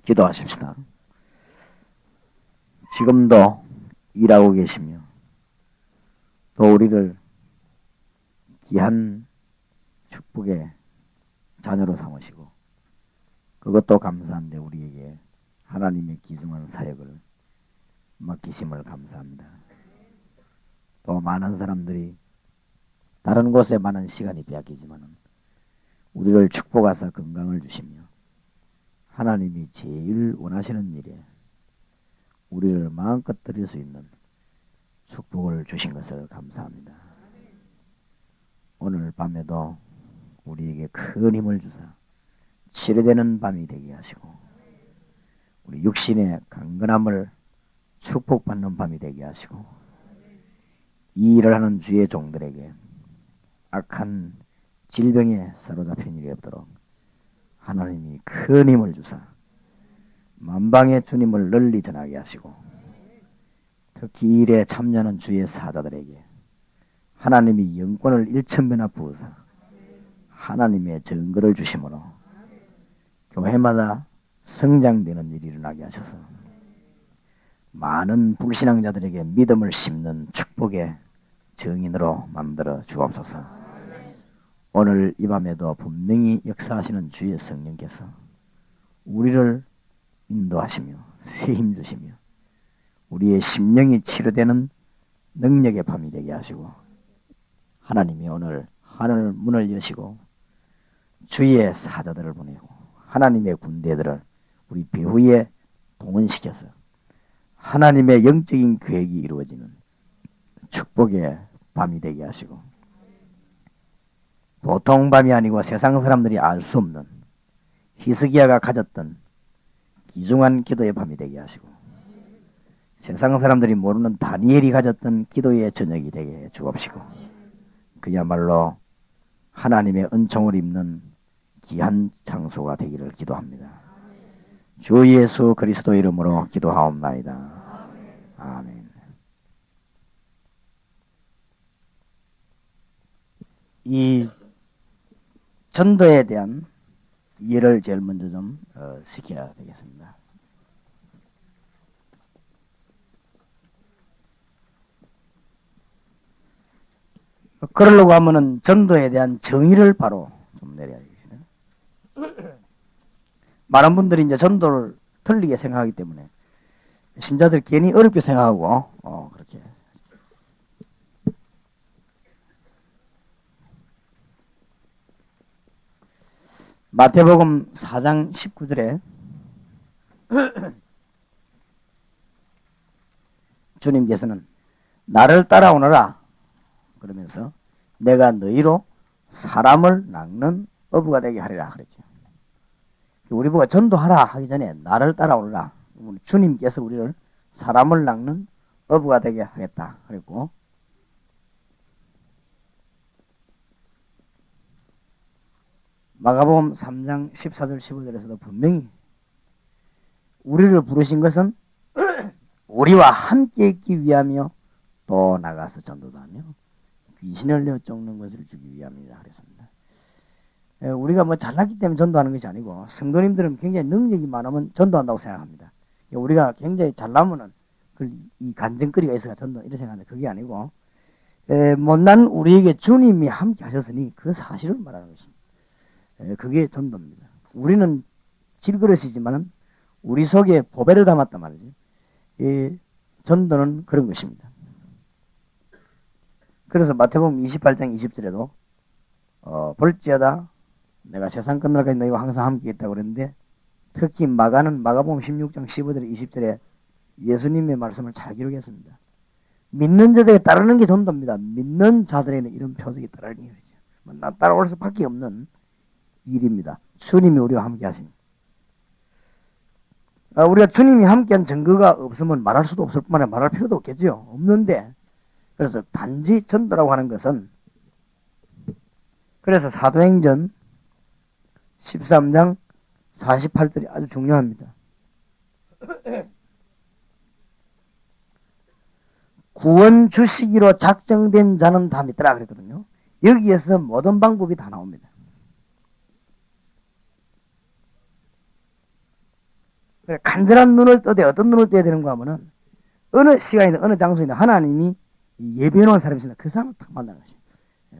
기도하십시다. 지금도 일하고 계시며 또 우리를 귀한 축복의 자녀로 삼으시고 그것도 감사한데 우리에게 하나님의 귀중한 사역을 맡기심을 감사합니다. 또 많은 사람들이 다른 곳에 많은 시간이 빼앗기지만 우리를 축복하사 건강을 주시며 하나님이 제일 원하시는 일에 우리를 마음껏 드릴 수 있는 축복을 주신 것을 감사합니다. 오늘 밤에도 우리에게 큰 힘을 주사 치료되는 밤이 되게 하시고 우리 육신의 강건함을 축복받는 밤이 되게 하시고 이 일을 하는 주의 종들에게 악한 질병에 사로잡힌 일이 없도록 하나님이 큰 힘을 주사 만방의 주님을 널리 전하게 하시고 특히 이 일에 참여하는 주의 사자들에게 하나님이 영권을 1000배나 부으사 하나님의 증거를 주심으로 교회마다 성장되는 일이 일어나게 하셔서 많은 불신앙자들에게 믿음을 심는 축복의 증인으로 만들어 주옵소서. 오늘 이 밤에도 분명히 역사하시는 주의 성령께서 우리를 인도하시며 새 힘 주시며 우리의 심령이 치료되는 능력의 밤이 되게 하시고 하나님이 오늘 하늘 문을 여시고 주의 사자들을 보내고 하나님의 군대들을 우리 배후에 동원시켜서 하나님의 영적인 계획이 이루어지는 축복의 밤이 되게 하시고 보통 밤이 아니고 세상 사람들이 알 수 없는 히스기야가 가졌던 귀중한 기도의 밤이 되게 하시고 세상 사람들이 모르는 다니엘이 가졌던 기도의 저녁이 되게 해 주옵시고 그야말로 하나님의 은총을 입는 귀한 장소가 되기를 기도합니다. 주 예수 그리스도 이름으로 기도하옵나이다. 아멘. 이 전도에 대한 이해를 제일 먼저 좀 시켜야 되겠습니다. 그러려고 하면은 전도에 대한 정의를 바로 좀 내려야 되겠습니다. 많은 분들이 이제 전도를 틀리게 생각하기 때문에 신자들 괜히 어렵게 생각하고 그렇게 마태복음 4장 19절에 주님께서는 나를 따라오너라 그러면서 내가 너희로 사람을 낚는 어부가 되게 하리라 그랬죠. 우리 보고 전도하라 하기 전에 나를 따라오너라. 주님께서 우리를 사람을 낚는 어부가 되게 하겠다 그랬고 마가복음 3장 14절 15절에서도 분명히 우리를 부르신 것은 우리와 함께 있기 위하며 또 나가서 전도도 하며 귀신을 내어 쫓는 것을 주기 위함이다 그랬습니다. 우리가 뭐 잘났기 때문에 전도하는 것이 아니고 성도님들은 굉장히 능력이 많으면 전도한다고 생각합니다. 우리가 굉장히 잘나면은 이 간증거리가 있어야 전도 이렇게 생각하는데 그게 아니고 못난 우리에게 주님이 함께 하셨으니 그 사실을 말하는 것입니다. 그게 전도입니다. 우리는 질그릇이지만 우리 속에 보배를 담았단 말이지. 전도는 그런 것입니다. 그래서 마태복음 28장 20절에도 볼지어다 내가 세상 끝날까지 너희와 항상 함께 있다고 그랬는데 특히 마가는 마가복음 16장 15절 20절에 예수님의 말씀을 잘 기록했습니다. 믿는 자들에게 따르는 게 전도입니다. 믿는 자들에게는 이런 표적이 따르는 게 그렇죠. 나 따라올 수밖에 없는 일입니다. 주님이 우리와 함께 하시니 우리가 주님이 함께한 증거가 없으면 말할 수도 없을 뿐만 아니라 말할 필요도 없겠죠. 없는데 그래서 단지 전도라고 하는 것은 그래서 사도행전 13장 48절이 아주 중요합니다. 구원 주시기로 작정된 자는 다 믿더라 그랬거든요. 여기에서 모든 방법이 다 나옵니다. 그래, 간절한 눈을 떠대 어떤 눈을 떠야 되는가 하면은 어느 시간이든 어느 장소이든 하나님이 예비해 놓은 사람이 있습니다. 그 사람을 딱 만나는 것이죠.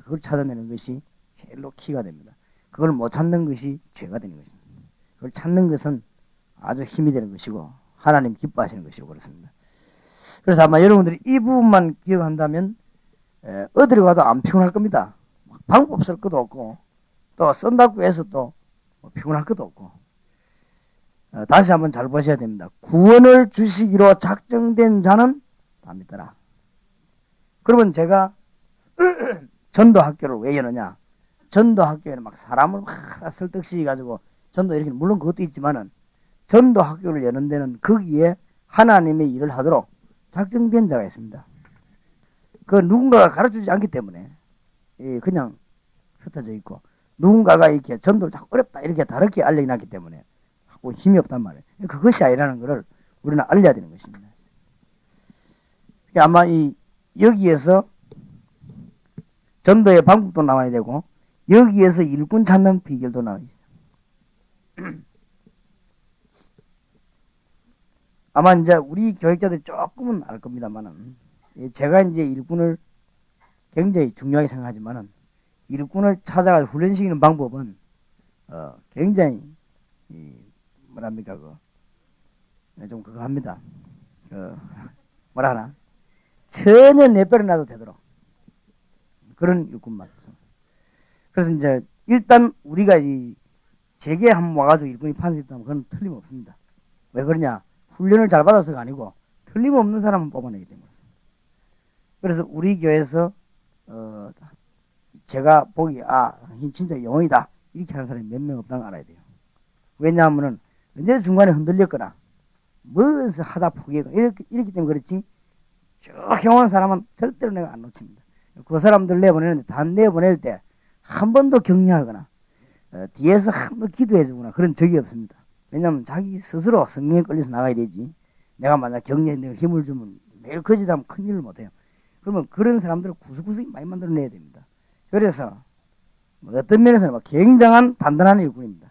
그걸 찾아내는 것이 제일로 키가 됩니다. 그걸 못 찾는 것이 죄가 되는 것입니다. 그걸 찾는 것은 아주 힘이 되는 것이고 하나님 기뻐하시는 것이고 그렇습니다. 그래서 아마 여러분들이 이 부분만 기억한다면 어디를 가도 안 피곤할 겁니다. 방법 쓸 것도 없고 또 쓴다고 해서 또 피곤할 것도 없고 다시 한번 잘 보셔야 됩니다. 구원을 주시기로 작정된 자는 다 믿더라. 그러면 제가 전도 학교를 왜 여느냐? 전도 학교에는 막 사람을 막 설득시켜 가지고 전도 이렇게 물론 그것도 있지만은 전도 학교를 여는 데는 거기에 하나님의 일을 하도록 작정된 자가 있습니다. 그 누군가가 가르쳐주지 않기 때문에 그냥 흩어져 있고 누군가가 이렇게 전도를 자꾸 어렵다 이렇게 다르게 알려놨기 때문에 하고 힘이 없단 말이에요. 그것이 아니라는 것을 우리는 알려야 되는 것입니다. 아마 여기에서 전도의 방법도 나와야 되고 여기에서 일꾼 찾는 비결도 나와야 돼요. 아마 이제 우리 교육자들이 조금은 알 겁니다만은 제가 이제 일꾼을 굉장히 중요하게 생각하지만은 일꾼을 찾아가 훈련시키는 방법은 굉장히 뭐랍니까 좀 그거 합니다. 뭐라 하나 전혀 내버려 놔도 되도록 그런 일꾼만. 그래서 이제 일단 우리가 제게 한번 와가지고 일꾼이 판세했다면 그건 틀림없습니다. 왜 그러냐? 훈련을 잘 받아서가 아니고 틀림없는 사람은 뽑아내기 때문에. 그래서 우리 교회에서 제가 보기 진짜 영혼이다 이렇게 하는 사람이 몇 명 없다는 걸 알아야 돼요. 왜냐하면은 언제 중간에 흔들렸거나 무엇을 하다 포기했거나 이렇기 때문에 그렇지 쭉 해온 사람은 절대로 내가 안 놓칩니다. 그 사람들 내보내는데 다 내보낼 때 한 번도 격려하거나 뒤에서 한 번 기도해주거나 그런 적이 없습니다. 왜냐하면 자기 스스로 성령에 끌려서 나가야 되지. 내가 만약 격려에 내가 힘을 주면 매일 거짓하면 큰일을 못해요. 그러면 그런 사람들을 구석구석이 많이 만들어내야 됩니다. 그래서 어떤 면에서는 굉장한 단단한 일꾼입니다.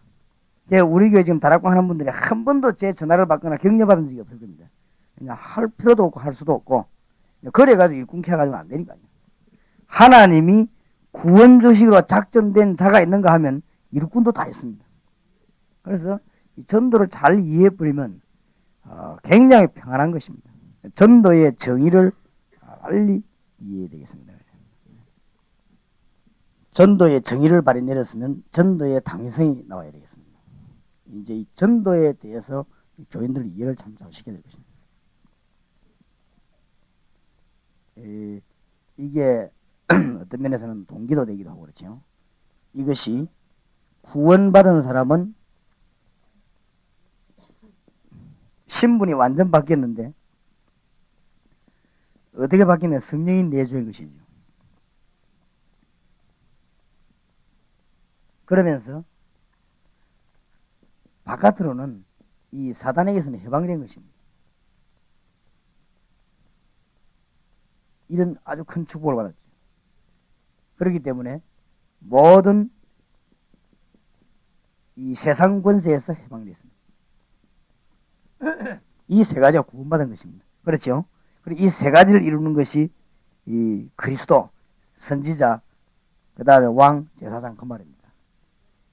우리 교회 지금 다락방 하는 분들이 한 번도 제 전화를 받거나 격려받은 적이 없을 겁니다. 그냥 할 필요도 없고 할 수도 없고 그래가지고 일꾼 캐가지고는 안 되니까요. 하나님이 구원 조식으로 작정된 자가 있는가 하면 일꾼도 다 있습니다. 그래서 이 전도를 잘 이해해버리면 굉장히 평안한 것입니다. 전도의 정의를 빨리 이해해야 되겠습니다. 전도의 정의를 발휘 내렸으면 전도의 당위성이 나와야 되겠습니다. 이제 이 전도에 대해서 교인들 이해를 참 잘 시켜야 될 것입니다. 이게 어떤 면에서는 동기도 되기도 하고 그렇죠. 이것이 구원받은 사람은 신분이 완전 바뀌었는데 어떻게 바뀌냐? 성령이 내주의 것이죠. 그러면서 바깥으로는 이 사단에게서는 해방된 것입니다. 이런 아주 큰 축복을 받았죠. 그렇기 때문에 모든 이 세상 권세에서 해방됐습니다. 이 세 가지가 구원받은 것입니다. 그렇죠? 그리고 이 세 가지를 이루는 것이 이 그리스도, 선지자, 그 다음에 왕, 제사장 그 말입니다.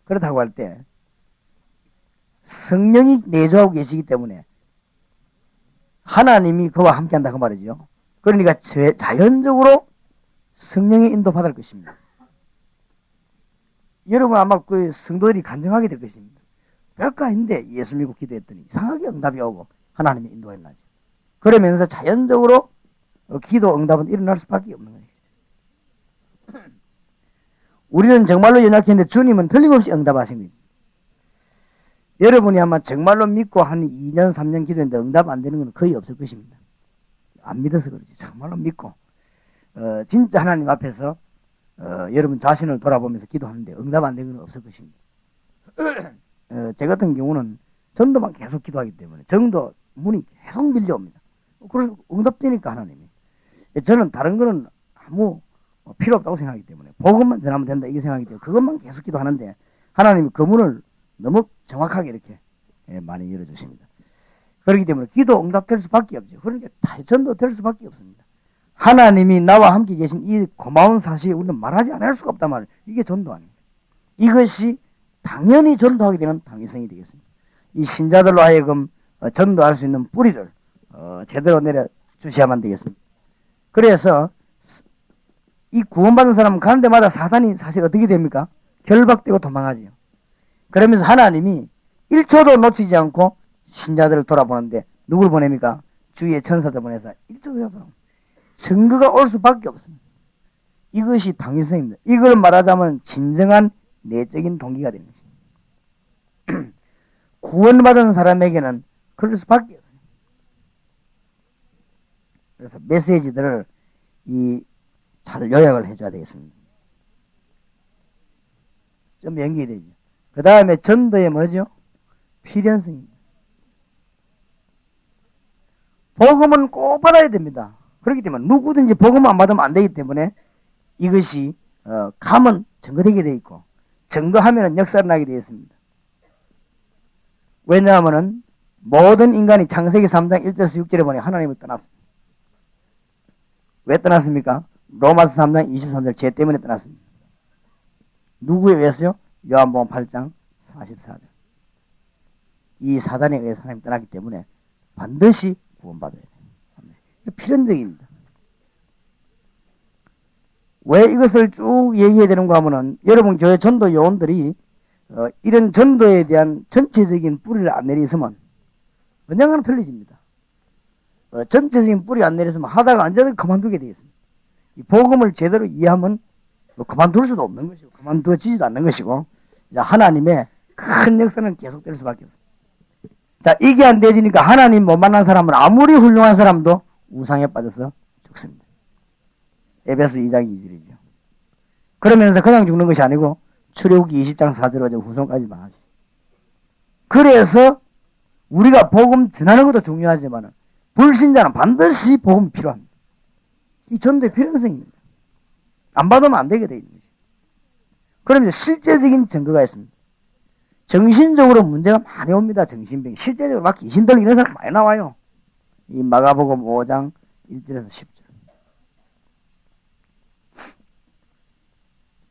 그렇다고 할 때 성령이 내주하고 계시기 때문에 하나님이 그와 함께한다 그 말이죠. 그러니까 자연적으로 성령의 인도 받을 것입니다. 여러분 아마 그 성도들이 간증하게 될 것입니다. 별거 아닌데 예수 믿고 기도했더니 이상하게 응답이 오고 하나님의 인도가 일어나죠. 그러면서 자연적으로 기도 응답은 일어날 수밖에 없는 거예요. 우리는 정말로 연약했는데 주님은 틀림없이 응답하신 거죠. 여러분이 아마 정말로 믿고 한 2년 3년 기도했는데 응답 안 되는 건 거의 없을 것입니다. 안 믿어서 그렇지. 정말로 믿고 진짜 하나님 앞에서 여러분 자신을 돌아보면서 기도하는데 응답 안 되는 건 없을 것입니다. 제 같은 경우는 전도만 계속 기도하기 때문에 정도 문이 계속 밀려옵니다. 그래서 응답되니까 하나님이. 저는 다른 거는 아무 필요 없다고 생각하기 때문에 복음만 전하면 된다 이게 생각하기 때문에 그것만 계속 기도하는데 하나님이 그 문을 너무 정확하게 이렇게 많이 열어주십니다. 그렇기 때문에 기도 응답될 수밖에 없죠. 그러니까 전도될 수밖에 없습니다. 하나님이 나와 함께 계신 이 고마운 사실을 우리는 말하지 않을 수가 없단 말이에요. 이게 전도 아닙니다. 이것이 당연히 전도하게 되는 당위성이 되겠습니다. 이 신자들로 하여금 전도할 수 있는 뿌리를 제대로 내려주셔야만 되겠습니다. 그래서 이 구원받은 사람은 가는 데마다 사단이 사실 어떻게 됩니까? 결박되고 도망하지요. 그러면서 하나님이 1초도 놓치지 않고 신자들을 돌아보는데 누굴 보냅니까? 주위의 천사들 보내서 1초도 돌아봅니다. 증거가 올 수밖에 없습니다. 이것이 당위성입니다. 이걸 말하자면 진정한 내적인 동기가 되는 것입니다. 구원받은 사람에게는 그럴 수밖에 없어요. 그래서 메시지들을 잘 요약을 해줘야 되겠습니다. 좀 연결이 되죠. 그 다음에 전도의 뭐죠? 필연성입니다. 복음은 꼭 받아야 됩니다. 그렇기 때문에 누구든지 복음 안 받으면 안 되기 때문에 이것이 감은 증거되게 되어 있고 증거하면 역사를 나게 되어 있습니다. 왜냐하면 모든 인간이 창세기 3장 1절에서 6절에 보니 하나님을 떠났습니다. 왜 떠났습니까? 로마서 3장 23절 죄 때문에 떠났습니다. 누구에 의해서요? 요한복음 8장 44절. 이 사단에 의해서 하나님 떠났기 때문에 반드시 구원받아야 돼요. 필연적입니다. 왜 이것을 쭉 얘기해야 되는가 하면은 여러분 교회 전도 요원들이 이런 전도에 대한 전체적인 뿌리를 안 내리으면 언젠가는 틀려집니다. 전체적인 뿌리 안 내렸으면 하다가 언제든 그만두게 되겠습니다. 이 복음을 제대로 이해하면 그만둘 수도 없는 것이고 그만두어지지도 않는 것이고 하나님의 큰 역사는 계속될 수밖에 없습니다. 자, 이게 안 되지니까 하나님 못 만난 사람은 아무리 훌륭한 사람도 우상에 빠져서 죽습니다. 에베소 2장 2절이죠. 그러면서 그냥 죽는 것이 아니고 출애굽기 20장 4절로 후손까지만 하지. 그래서 우리가 복음 전하는 것도 중요하지만 불신자는 반드시 복음이 필요합니다. 이 전도의 필요성입니다. 안 받으면 안 되게 되어 있는 것이죠. 그러면 실제적인 증거가 있습니다. 정신적으로 문제가 많이 옵니다. 정신병. 실제적으로 막 귀신 들리는 사람 많이 나와요. 이 마가복음 5장 1절에서 10절.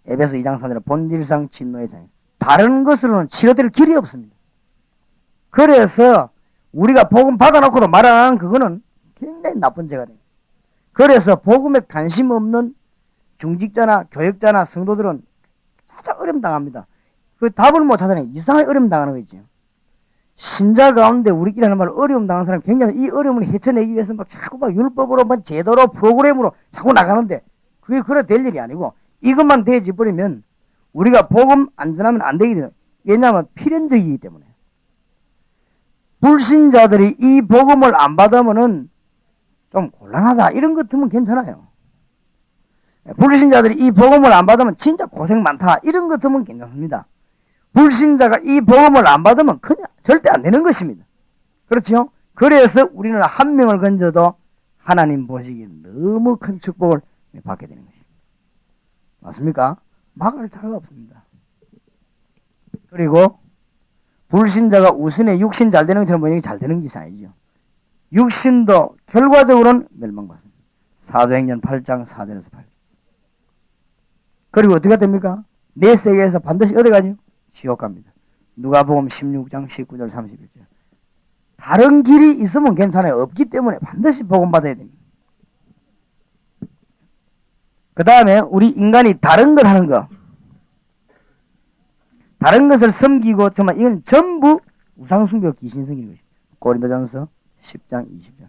에베소 2장 3절은 본질상 진노의 장애. 다른 것으로는 치료될 길이 없습니다. 그래서 우리가 복음 받아놓고도 말 안 하는 그거는 굉장히 나쁜 죄가 됩니다. 그래서 복음에 관심 없는 중직자나 교역자나 성도들은 살짝 어려움 당합니다. 그 답을 못 찾아내요. 이상하게 어려움 당하는 거죠. 신자 가운데 우리끼리 하는 말로 어려움 당한 사람이 굉장히 이 어려움을 헤쳐내기 위해서 막 자꾸 막 율법으로 막 제도로 프로그램으로 자꾸 나가는데 그게 그래 될 일이 아니고 이것만 되어지 버리면 우리가 복음 안전하면 안 되게 돼요. 왜냐하면 필연적이기 때문에. 불신자들이 이 복음을 안 받으면은 좀 곤란하다 이런 것 같으면 괜찮아요. 불신자들이 이 복음을 안 받으면 진짜 고생 많다 이런 것 같으면 괜찮습니다. 불신자가 이 복음을 안 받으면 그냥 절대 안 되는 것입니다. 그렇죠? 그래서 우리는 한 명을 건져도 하나님 보시기에 너무 큰 축복을 받게 되는 것입니다. 맞습니까? 막을 자가 없습니다. 그리고 불신자가 우선에 육신 잘 되는 것처럼 보이는 게 잘 되는 것이 아니죠. 육신도 결과적으로는 멸망받습니다. 사도행전 8장 4절에서 8절. 그리고 어떻게 됩니까? 내 세계에서 반드시 어디 가죠? 지옥 갑니다. 누가복음 16장 19절 31절. 다른 길이 있으면 괜찮아요. 없기 때문에 반드시 복음 받아야 됩니다. 그 다음에 우리 인간이 다른 걸 하는 거, 다른 것을 섬기고 정말 이건 전부 우상숭배 귀신성인 것입니다. 고린도전서 10장 20절.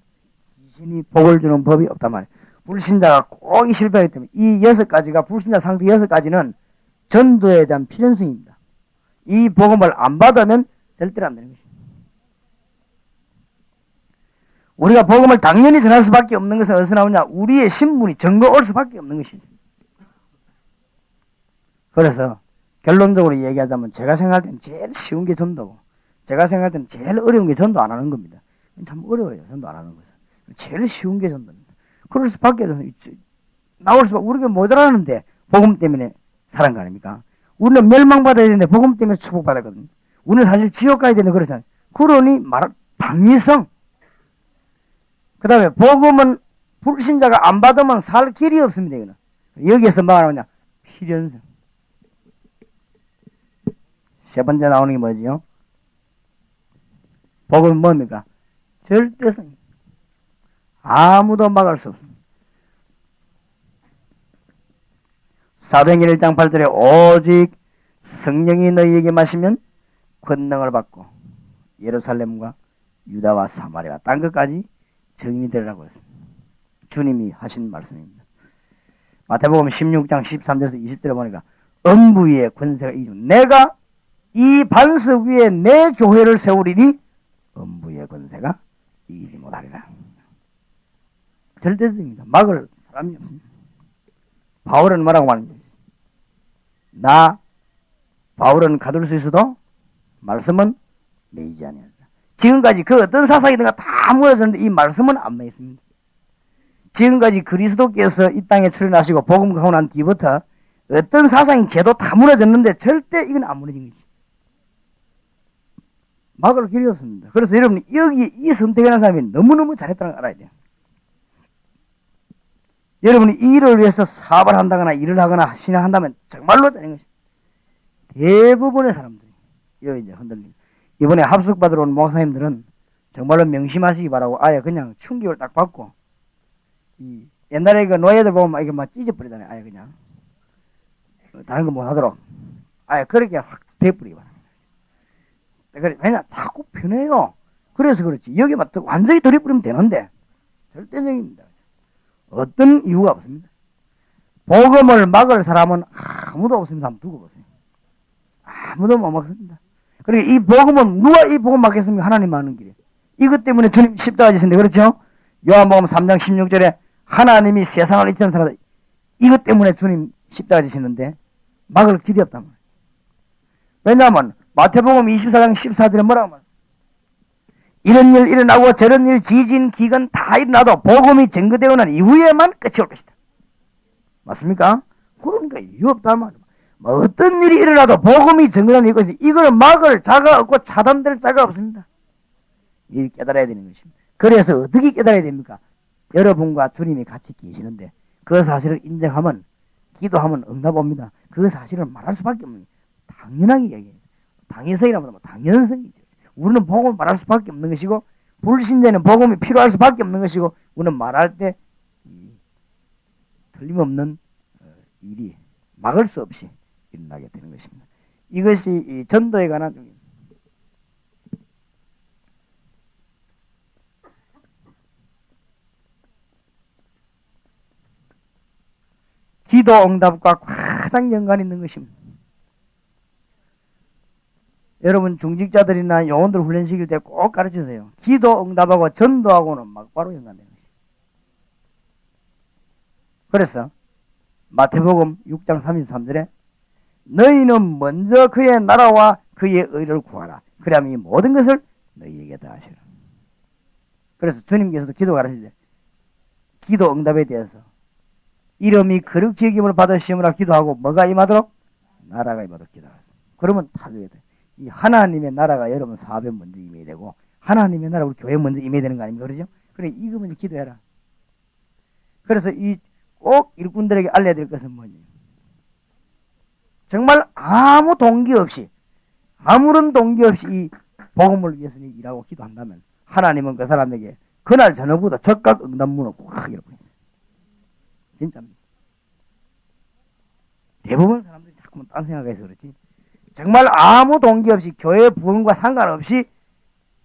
귀신이 복을 주는 법이 없단 말이에요. 불신자가 꼭 실패하기 때문에 이 6가지가 불신자 상대 6가지는 전도에 대한 필연성입니다. 이 복음을 안 받으면 절대로 안 되는 것입니다. 우리가 복음을 당연히 전할 수밖에 없는 것은 어디서 나오냐? 우리의 신분이 증거 올 수밖에 없는 것이죠. 그래서 결론적으로 얘기하자면 제가 생각할 때는 제일 쉬운 게 전도고 제가 생각할 때는 제일 어려운 게 전도 안 하는 겁니다. 참 어려워요. 전도 안 하는 것은. 제일 쉬운 게 전도입니다. 그럴 수밖에 없어요. 나올 수밖에 우리가 모자라는데 복음 때문에 살은 거 아닙니까? 우리는 멸망받아야 되는데 복음 때문에 축복받았거든요. 우리는 사실 지옥 가야 되는데 그렇잖아요. 그러니 당위성 그 다음에 복음은 불신자가 안 받으면 살 길이 없습니다. 이거는. 여기에서 뭐가 나오냐? 필연성. 세 번째 나오는 게 뭐지요? 복음은 뭡니까? 절대성. 아무도 막을 수 없습니다. 사도행전 1장 8절에 오직 성령이 너희에게 마시면 권능을 받고 예루살렘과 유다와 사마리아 딴 것까지 증인이 되라고 했습니다. 주님이 하신 말씀입니다. 마태복음 16장 13절에서 20절에 보니까 음부 위에 권세가 이기고 내가 이 반석 위에 내 교회를 세우리니 음부 위에 권세가 이기지 못하리라. 절대성입니다. 막을 사람이 없습니다. 바울은 뭐라고 말합니까? 바울은 가둘 수 있어도 말씀은 매이지 아니한다. 지금까지 그 어떤 사상이든가 다 무너졌는데 이 말씀은 안 매있습니다. 지금까지 그리스도께서 이 땅에 출현하시고 복음 가고 난 뒤부터 어떤 사상이 제도 다 무너졌는데 절대 이건 안 무너진 거지. 막을 길이 없습니다. 그래서 여러분이 여기 이 선택하는 사람이 너무너무 잘했다는 걸 알아야 돼요. 여러분이 이 일을 위해서 사업을 한다거나 일을 하거나 신앙한다면 정말로 잘한 것입니다. 대부분의 사람들이 여기 이제 흔들립니다. 이번에 합숙받으러 온 목사님들은 정말로 명심하시기 바라고 아예 그냥 충격을 딱 받고 이 옛날에 그 노예들 보면 이게 막 찢어버리잖아요. 아예 그냥 다른 거 못하도록 아예 그렇게 확 돼버리기 바랍니다. 그래 왜냐 자꾸 편해요. 그래서 그렇지 여기 막 완전히 들이버리면 되는데 절대적입니다. 어떤 이유가 없습니다. 복음을 막을 사람은 아무도 없습니다. 한번 두고 보세요. 아무도 못 막습니다. 그러니까 이 복음은 누가 이 복음 막겠습니까? 하나님 하는 길에. 이것 때문에 주님 십자가 지신데 그렇죠? 요한복음 3장 16절에 하나님이 세상을 이처럼 살아다 이것 때문에 주님 십자가 지시는데 막을 길이 없단 말이에요. 왜냐하면 마태복음 24장 14절에 뭐라고 말해요? 이런 일 일어나고 저런 일 지진 기근 다 일어나도 복음이 증거되고 난 이후에만 끝이 올 것이다. 맞습니까? 그러니까 이유 없단 말이에요. 뭐 어떤 일이 일어나도 복음이 증거되는 이것이 이걸 막을 자가 없고 차단될 자가 없습니다. 이 깨달아야 되는 것입니다. 그래서 어떻게 깨달아야 됩니까? 여러분과 주님이 같이 계시는데 그 사실을 인정하면 기도하면 응답 옵니다. 그 사실을 말할 수밖에 없는 당연하게 얘기해요. 당연성이라면 뭐 당연성이죠. 우리는 복음을 말할 수밖에 없는 것이고 불신자는 복음이 필요할 수밖에 없는 것이고 우리는 말할 때 틀림없는 일이 막을 수 없이 일어나게 되는 것입니다. 이것이 이 전도에 관한 기도 응답과 가장 연관이 있는 것입니다. 여러분 중직자들이나 요원들 훈련시킬 때 꼭 가르치세요. 기도 응답하고 전도하고는 막바로 연관되는 것입니다. 그래서 마태복음 6장 33절에 너희는 먼저 그의 나라와 그의 의를 구하라. 그러면 이 모든 것을 너희에게 더하시라. 그래서 주님께서도 기도 가르칠 때 기도 응답에 대해서 이름이 거룩히 여김을 받으시므라 기도하고 뭐가 임하도록? 나라가 임하도록 기도하라. 그러면 다 그게 돼. 이 하나님의 나라가 여러분 사업에 먼저 임해야 되고 하나님의 나라 우리 교회에 먼저 임해야 되는 거 아닙니까? 그러죠? 그래 이거 먼저 기도해라. 그래서 이 꼭 일꾼들에게 알려야 될 것은 뭐냐? 정말 아무 동기 없이 아무런 동기 없이 이 복음을 위해서 일하고 기도한다면 하나님은 그 사람에게 그날 저녁보다 적각 응답문을 꽉 열어버립니다. 진짜입니다. 대부분 사람들이 자꾸만 딴 생각해서 그렇지 정말 아무 동기 없이 교회 부흥과 상관없이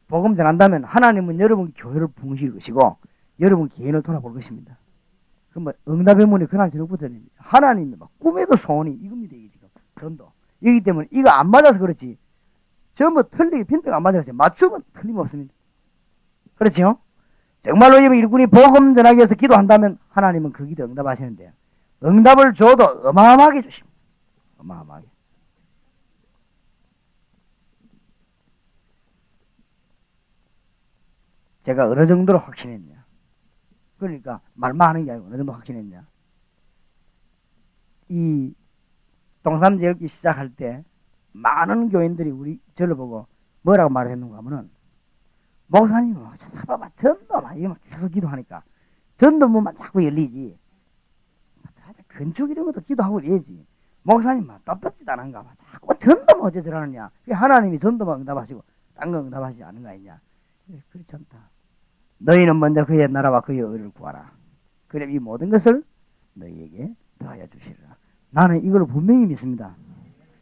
복음 전한다면 하나님은 여러분 교회를 부흥시킬 것이고 여러분 개인을 돌아볼 것입니다. 그럼 응답의 문이 그날 저녁부터 하나님이 막 꿈에도 소원이 이겁니다. 이게 지금 전도 이기 때문에 이거 안 맞아서 그렇지 전부 틀리게 빈대가 안 맞아서 맞추면 틀림없습니다. 그렇죠? 정말로 일꾼이 복음 전하기 위해서 기도한다면 하나님은 그 기도 응답하시는데 응답을 줘도 어마어마하게 주십니다. 어마어마하게. 제가 어느 정도로 확신했냐. 그러니까 말만 하는 게 아니고 어느 정도 확신했냐. 이 동삼제 열기 시작할 때 많은 교인들이 저를 보고 뭐라고 말했는가 하면은 목사님은 봐봐 전도만 이거 막 계속 기도하니까 전도문만 자꾸 열리지. 건축 이런 것도 기도하고 이래야지. 목사님만 답답지도 않은가 봐. 자꾸 전도만 어째 저러느냐. 하나님이 전도만 응답하시고 딴 거 응답하시지 않은 거 아니냐. 그렇지 않다. 너희는 먼저 그의 나라와 그의 의를 구하라. 그래 이 모든 것을 너희에게 더하여 주시리라. 나는 이걸 분명히 믿습니다.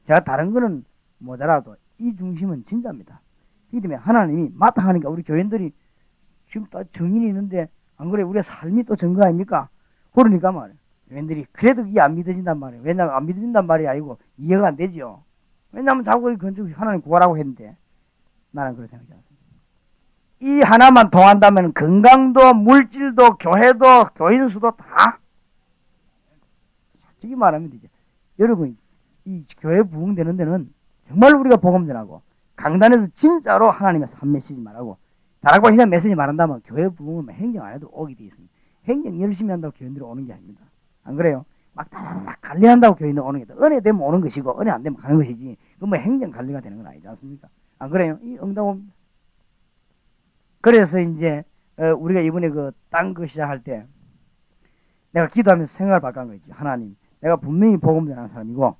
제가 다른 거는 모자라도 이 중심은 진짜입니다. 그렇기 때문에 하나님이 맞다 하니까 우리 교인들이 지금 또 정인이 있는데 안 그래 우리의 삶이 또 증거 아닙니까? 그러니까 말이에요. 교인들이 그래도 이게 안 믿어진단 말이에요. 왜냐하면 안 믿어진단 말이 아니고 이해가 안 되죠. 왜냐하면 자꾸 이 건축 하나님 구하라고 했는데 나는 그렇게 생각하지 않습니다. 이 하나만 통한다면 건강도 물질도 교회도 교인 수도 다 솔직히 말하면 되죠. 여러분 이 교회 부흥되는 데는 정말 우리가 복음 전하고 강단에서 진짜로 하나님의 산 메시지 말하고 다락방 시장 메시지 말한다면 교회 부흥은 행정 안 해도 오게 돼 있습니다. 행정 열심히 한다고 교인들이 오는 게 아닙니다. 안 그래요? 막 다다닥 관리한다고 교인들 오는 게 은혜 되면 오는 것이고 은혜 안 되면 가는 것이지 그건 뭐 행정 관리가 되는 건 아니지 않습니까? 안 그래요? 이 응답입니다. 그래서 이제 우리가 이번에 그 딴 거 시작할 때 내가 기도하면서 생각을 바꾼 거지. 하나님 내가 분명히 복음 전하는 사람이고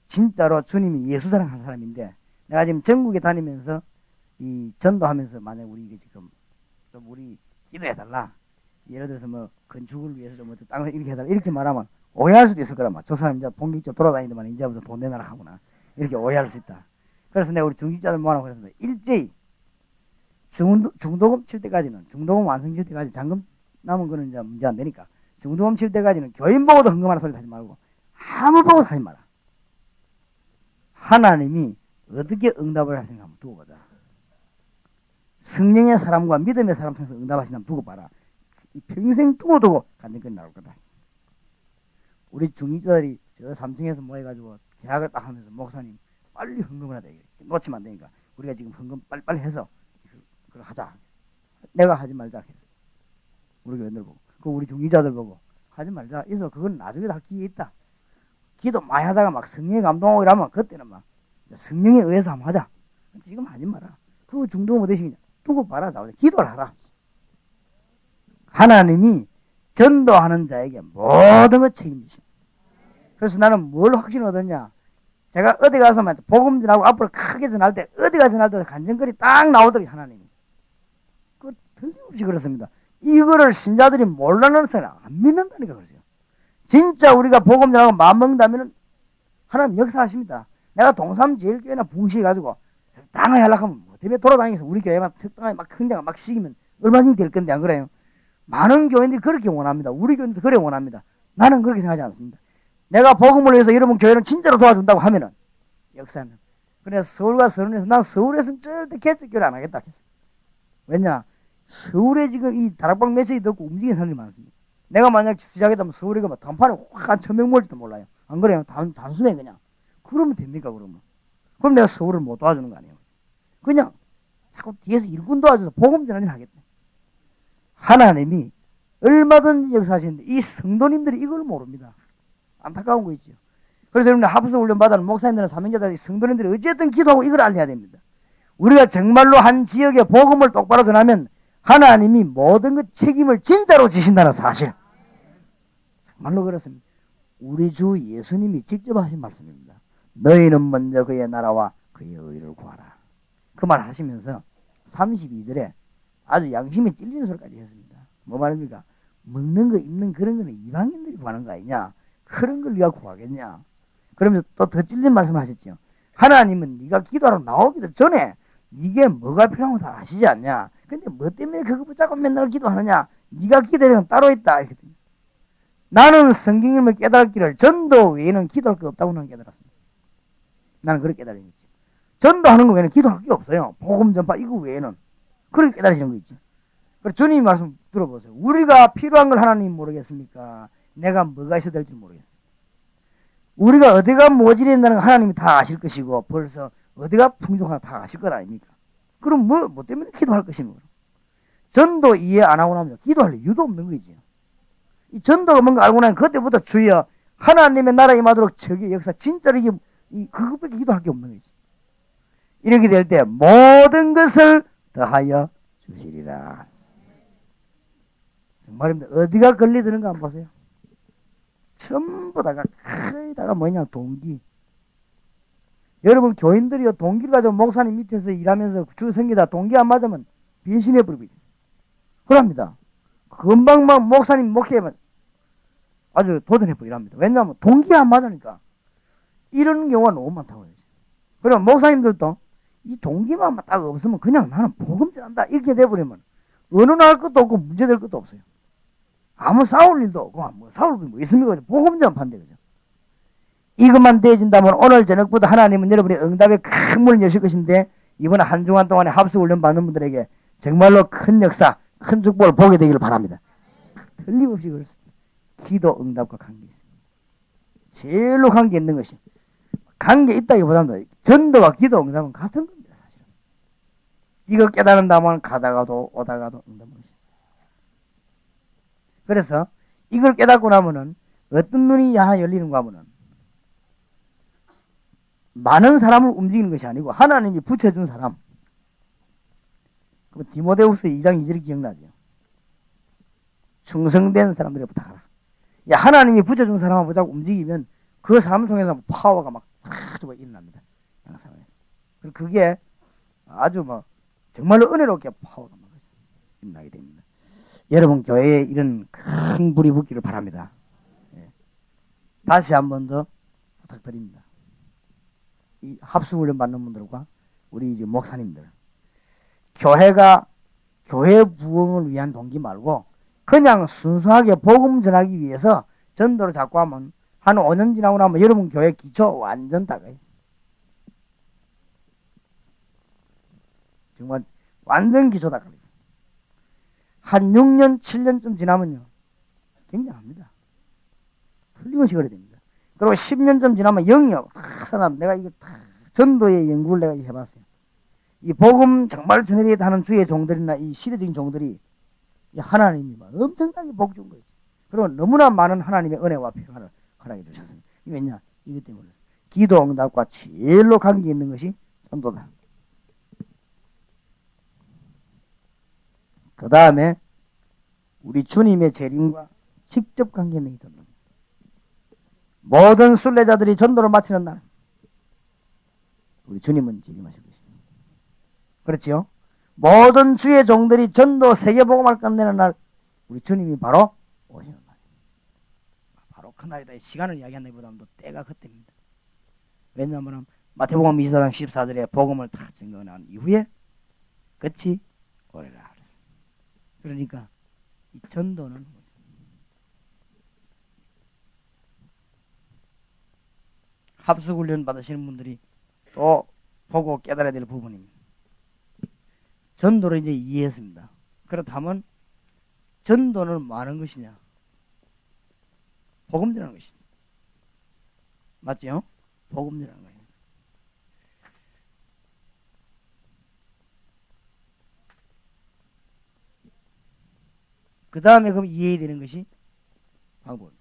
진짜로 주님이 예수 사랑하는 사람인데 내가 지금 전국에 다니면서 이 전도하면서 만약 우리 이게 지금 좀 우리 기도해달라. 예를 들어서 뭐 건축을 위해서 좀 땅을 이렇게 해달라 이렇게 말하면 오해할 수도 있을 거란 말이야. 저 사람 이제 본격적으로 돌아다니더만 이제부터 돈 내놔라 하구나 이렇게 오해할 수 있다. 그래서 내가 우리 중직자들 모아놓고 그래서 일제히 중도금 칠 때까지는 중도금 완성칠 때까지 잔금 남은 거는 이제 문제 안 되니까 중도금 칠 때까지는 교인 보고도 헌금하는 소리 하지 말고 아무 보고도 하지 마라. 하나님이 어떻게 응답을 하시는가 한번 두고 보자. 성령의 사람과 믿음의 사람 통해서 응답하시나 한번 두고 봐라. 평생 두고 간증거리 나올 거다. 우리 중직자들이 저 3층에서 모여가지고 계약을 딱 하면서 목사님 빨리 헌금을 하자. 놓치면 안 되니까 우리가 지금 헌금 빨리 해서 그걸 하자. 내가 하지 말자 했어. 우리 교인들 보고 그 우리 중직자들 보고 하지 말자. 그래서 그건 나중에 다 기회 있다. 기도 많이 하다가 막 성령의 감동하고 이러면 그때는 막 성령에 의해서 한번 하자. 지금 하지 마라. 그 중도 못 되시냐. 두고 봐라. 기도를 하라. 하나님이 전도하는 자에게 모든 것 책임지십니다. 그래서 나는 뭘 확신 얻었냐. 제가 어디 가서만 복음 전하고 앞으로 크게 전할 때 어디가 전할 때 간증거리 딱 나오더니 하나님이. 그 틀림없이 그렇습니다. 이거를 신자들이 몰라는 사람 안 믿는다니까 그러세요. 진짜 우리가 복음 전하고 마음먹는다면 하나님 역사하십니다. 내가 동삼 제일교회나 붕시해가지고 적당하게 하려고 하면 뭐 때문에 돌아다니면서 우리 교회만 적당하게 막 흥장 막 시키면 얼마나 될 건데 안 그래요? 많은 교인들이 그렇게 원합니다. 우리 교인들도 그래 원합니다. 나는 그렇게 생각하지 않습니다. 내가 복음을 위해서 여러분 교회는 진짜로 도와준다고 하면은 역사는. 그래서 서울과 서울에서 난 서울에서는 절대 개척교를 안 하겠다 했어. 왜냐? 서울에 지금 이 다락방 메시지 듣고 움직이는 사람들이 많습니다. 내가 만약 시작했다면 서울에 가면 단판에 확 한 1000명 모일지도 몰라요. 안 그래요? 단숨에 그냥. 그러면 됩니까 그러면? 그럼 내가 서울을 못 도와주는 거 아니에요? 그냥 자꾸 뒤에서 일꾼 도와줘서 복음 전하는 일 하겠다. 하나님이 얼마든지 역사하시는데 이 성도님들이 이걸 모릅니다. 안타까운 거 있죠. 그래서 여러분들 하프스 훈련 받아는 목사님들은 사명자들이 성도님들이 어쨌든 기도하고 이걸 알려야 됩니다. 우리가 정말로 한 지역에 복음을 똑바로 전하면 하나님이 모든 것 책임을 진짜로 지신다는 사실. 정말로 그렇습니다. 우리 주 예수님이 직접 하신 말씀입니다. 너희는 먼저 그의 나라와 그의 의를 구하라. 그 말 하시면서 32절에 아주 양심이 찔리는 소리까지 했습니다. 뭐 말입니까? 먹는 거 입는 그런 거는 이방인들이 구하는 거 아니냐? 그런 걸 네가 구하겠냐? 그러면서 또 더 찔린 말씀을 하셨죠. 하나님은 네가 기도하러 나오기도 전에 네게 뭐가 필요한 거 다 아시지 않냐? 근데 뭐 때문에 그거 붙잡고 맨날 기도하느냐? 네가 기도하는 따로 있다. 이랬더니 나는 성경임을 깨달기를 전도 외에는 기도할 게 없다고 나는 깨달았습니다. 나는 그렇게 깨달은 거지. 전도하는 거 외에는 기도할 게 없어요. 복음 전파 이거 외에는. 그렇게 깨달으시는 거 있죠. 그래서 주님 말씀 들어보세요. 우리가 필요한 걸 하나님 모르겠습니까? 내가 뭐가 있어야 될지 모르겠어요. 우리가 어디가 모질이 된다는 걸 하나님이 다 아실 것이고 벌써 어디가 풍족하나 다 아실 것 아닙니까? 그럼 뭐 때문에 기도할 것입니까? 전도 이해 안 하고 나면 기도할 이유도 없는 거지. 이 전도가 뭔가 알고 나면 그때부터 주여 하나님의 나라 임하도록 저기 역사 진짜로 이게 그것밖에 기도할 게 없는 거지. 이렇게 될 때 모든 것을 더하여 주시리라. 정말입니다. 어디가 걸리드는가 한번 보세요. 전부 다가 거의 다가 뭐냐 동기. 여러분 교인들이요 동기를 가지고 목사님 밑에서 일하면서 주 섬기다 동기 안 맞으면 배신해버리고 그럽니다. 금방 막 목사님 목회하면 아주 도전해버리랍니다. 왜냐하면 동기가 안 맞으니까 이런 경우가 너무 많다고 해요. 그럼 목사님들도 이 동기만 딱 없으면 그냥 나는 복음 전한다 이렇게 돼버리면 어느 날 것도 없고 문제될 것도 없어요. 아무 싸울 일도 없고 뭐 싸울 게 뭐 있습니까? 복음 전파인데 그죠? 이것만 되어진다면 오늘 저녁부터 하나님은 여러분의 응답의 큰 문을 여실 것인데 이번 한 주간 동안에 합수훈련 받는 분들에게 정말로 큰 역사, 큰 축복을 보게 되기를 바랍니다. 틀림없이 그렇습니다. 기도 응답과 관계 있습니다. 제일로 관계 있는 것이 관계 있다기보다는 전도와 기도 응답은 같은 겁니다. 사실은. 이거 깨달은다면 가다가도 오다가도 응답은 것입니다. 그래서 이걸 깨닫고 나면은 어떤 눈이 하나 열리는가 하면은 많은 사람을 움직이는 것이 아니고 하나님이 붙여준 사람. 그럼 디모데후서 2장 2절이 기억나죠? 충성된 사람들에 부탁하라. 야, 하나님이 붙여준 사람을 보자고 움직이면 그 사람 통해서 파워가 막 일어납니다. 그리고 그게 아주 뭐 정말로 은혜롭게 파워가 막 일어나게 됩니다. 여러분 교회에 이런 큰 불이 붙기를 바랍니다. 예. 다시 한 번 더 부탁드립니다. 이 합수훈련 받는 분들과 우리 이제 목사님들 교회가 교회 부흥을 위한 동기 말고 그냥 순수하게 복음 전하기 위해서 전도를 자꾸 하면 한 5년 지나고 나면 여러분 교회 기초 완전 다가요. 정말 완전 기초 다가요. 한 6년, 7년쯤 지나면요. 굉장합니다. 틀림없이 그래야 됩니다. 그리고 10년쯤 지나면 영이요. 사람 내가 이거 전도의 연구를 내가 해봤어요. 이 복음 정말 전해야 하는 주의 종들이나 이 시대적인 종들이 하나님이 엄청나게 복 준 거지. 그리고 너무나 많은 하나님의 은혜와 평안을 허락해 주셨습니다. 왜냐? 이것 때문에 기도 응답과 제일로 관계 있는 것이 전도다. 그 다음에 우리 주님의 재림과 직접 관계 있는 게 전도입니다. 모든 순례자들이 전도를 마치는 날 우리 주님은 재림하실 것입니다. 그렇지요? 모든 주의 종들이 전도 세계복음을 끝내는 날 우리 주님이 바로 오시는 날입니다. 바로 그날이다. 시간을 이야기한다기보다는 때가 그때입니다. 왜냐하면 마태복음 24장 14절에 복음을 다 증거한 이후에 끝이 오리라. 그러니까 이 전도는 합숙훈련 받으시는 분들이 또 보고 깨달아야 될 부분입니다. 전도를 이제 이해했습니다. 그렇다면 전도는 뭐 하는 것이냐? 복음 전하는 것이죠. 맞죠? 복음 전하는 거예요. 그 다음에 그럼 이해되는 것이 방법.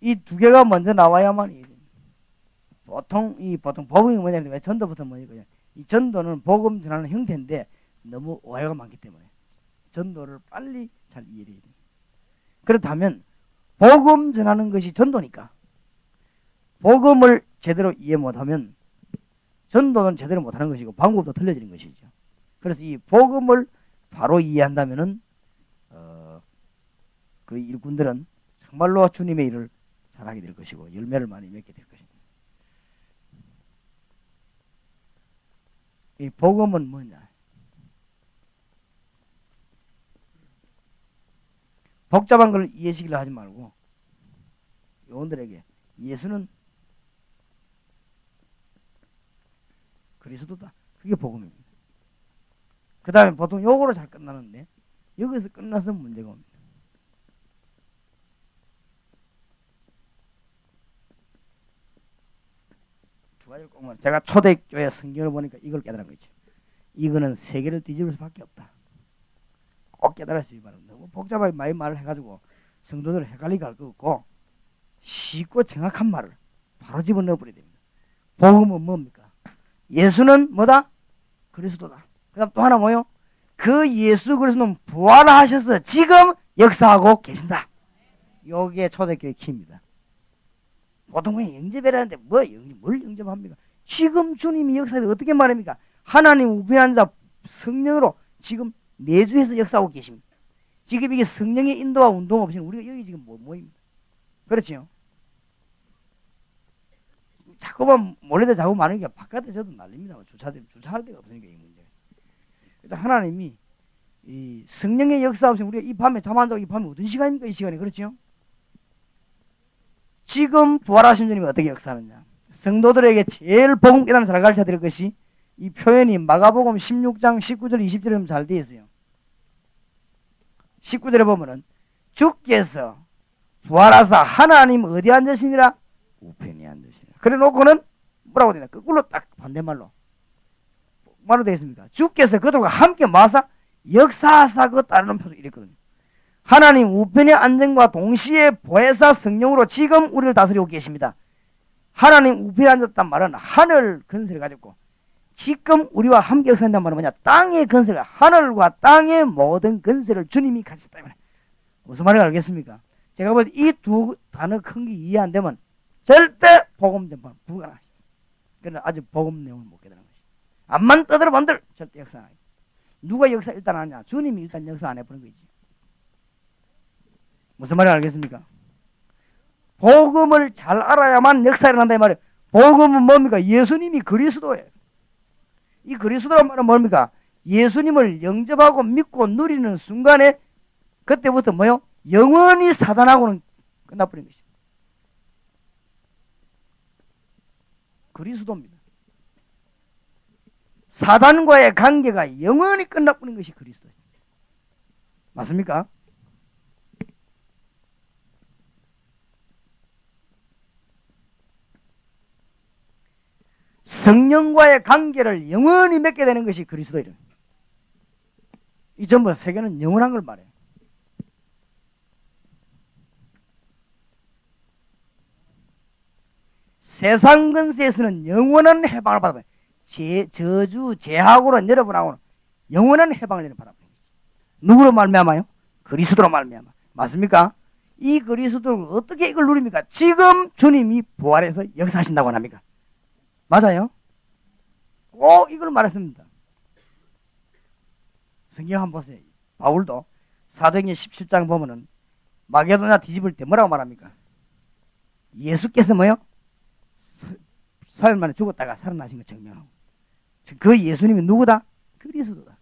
이 두 개가 먼저 나와야만 이해됩니다. 보통 복음이 뭐냐면 왜 전도부터 뭐냐면 이 전도는 복음 전하는 형태인데 너무 오해가 많기 때문에 전도를 빨리 잘 이해해야 됩니다. 그렇다면 복음 전하는 것이 전도니까 복음을 제대로 이해 못하면 전도는 제대로 못하는 것이고 방법도 틀려지는 것이죠. 그래서 이 복음을 바로 이해한다면은 그 일꾼들은 정말로 주님의 일을 잘하게 될 것이고 열매를 많이 맺게 될 것입니다. 이 복음은 뭐냐? 복잡한 걸 이해시키려 하지 말고 요원들에게 예수는 그리스도다. 그게 복음입니다. 그 다음에 보통 요거로 잘 끝나는데 여기서 끝나서 문제가 옵니다. 두 가지를 꼭 말해요. 제가 초대교회 성경을 보니까 이걸 깨달은 거죠. 이거는 세계를 뒤집을 수밖에 없다. 꼭 깨달았어요. 너무 복잡하게 많이 말을 해가지고 성도들을 헷갈리게 할 거 없고 쉽고 정확한 말을 바로 집어넣어버려야 됩니다. 복음은 뭡니까? 예수는 뭐다? 그리스도다. 그 다음 또 하나 뭐요? 그 예수 그리스도는 부활하셔서 지금 역사하고 계신다. 요게 초대교회 키입니다. 보통 영접이라는데 뭘 영접합니까? 지금 주님이 역사를 어떻게 말합니까? 하나님 우편에 앉아 성령으로 지금 내주해서 역사하고 계십니다. 지금 이게 성령의 인도와 운동 없이는 우리가 여기 지금 뭐입니까? 그렇죠? 자꾸만 몰래도 자꾸 많으니까 바깥에 저도 난립니다. 주차할 데가 없으니까 이 문제. 그래서 하나님이 이 성령의 역사 없이 우리가 이 밤에 잠 안 자고 이 밤에 어떤 시간입니까? 이 시간이 그렇죠? 지금 부활하신 주님이 어떻게 역사하느냐? 성도들에게 제일 복음 깨닫는 잘 가르쳐 드릴 것이 이 표현이 마가복음 16장 19절 20절에 잘 되어 있어요. 19절에 보면은 주께서 부활하사 하나님 어디 앉으시니라? 우편에 앉으시니라. 그래 놓고는 뭐라고 되냐? 거꾸로 딱 반대말로 뭐로 되어 있습니까? 주께서 그들과 함께 마사 역사하사 그 따르는 표도 이랬거든요. 하나님 우편의 안정과 동시에 보혜사 성령으로 지금 우리를 다스리고 계십니다. 하나님 우편에 앉았단 말은 하늘 근세를 가졌고 지금 우리와 함께 역사한다는 말은 뭐냐? 땅의 근세를, 하늘과 땅의 모든 근세를 주님이 가졌다. 무슨 말인지 알겠습니까? 제가 볼 때 이 두 단어 큰 게 이해 안 되면 절대 복음 전파 불가능하시다. 그러나 아주 복음 내용을 못 깨달은 것이. 암만 떠들어 본들 절대 역사 안 하죠. 누가 역사 일단 하냐? 주님이 일단 역사 안 해보는 거지. 무슨 말인지 알겠습니까? 복음을 잘 알아야만 역사가 일어난다 이 말이에요. 복음은 뭡니까? 예수님이 그리스도예요. 이 그리스도란 말은 뭡니까? 예수님을 영접하고 믿고 누리는 순간에 그때부터 뭐요? 영원히 사단하고는 끝나버린 것입니다. 그리스도입니다. 사단과의 관계가 영원히 끝나버린 것이 그리스도입니다. 맞습니까? 성령과의 관계를 영원히 맺게 되는 것이 그리스도이다. 이 전부 세계는 영원한 걸 말해요. 세상 근세에서는 영원한 해방을 받아봐요. 저주, 제하고는 여러분하고는 영원한 해방을 받아봐요. 누구로 말미암아요? 그리스도로 말미암아. 맞습니까? 이 그리스도를 어떻게 이걸 누립니까? 지금 주님이 부활해서 역사하신다고 합니까? 맞아요? 꼭 이걸 말했습니다. 성경 한번 보세요. 바울도 사도행전 17장 보면은 마게도냐 뒤집을 때 뭐라고 말합니까? 예수께서 뭐요? 사흘 만에 죽었다가 살아나신 거 증명하고. 그 예수님이 누구다? 그리스도다.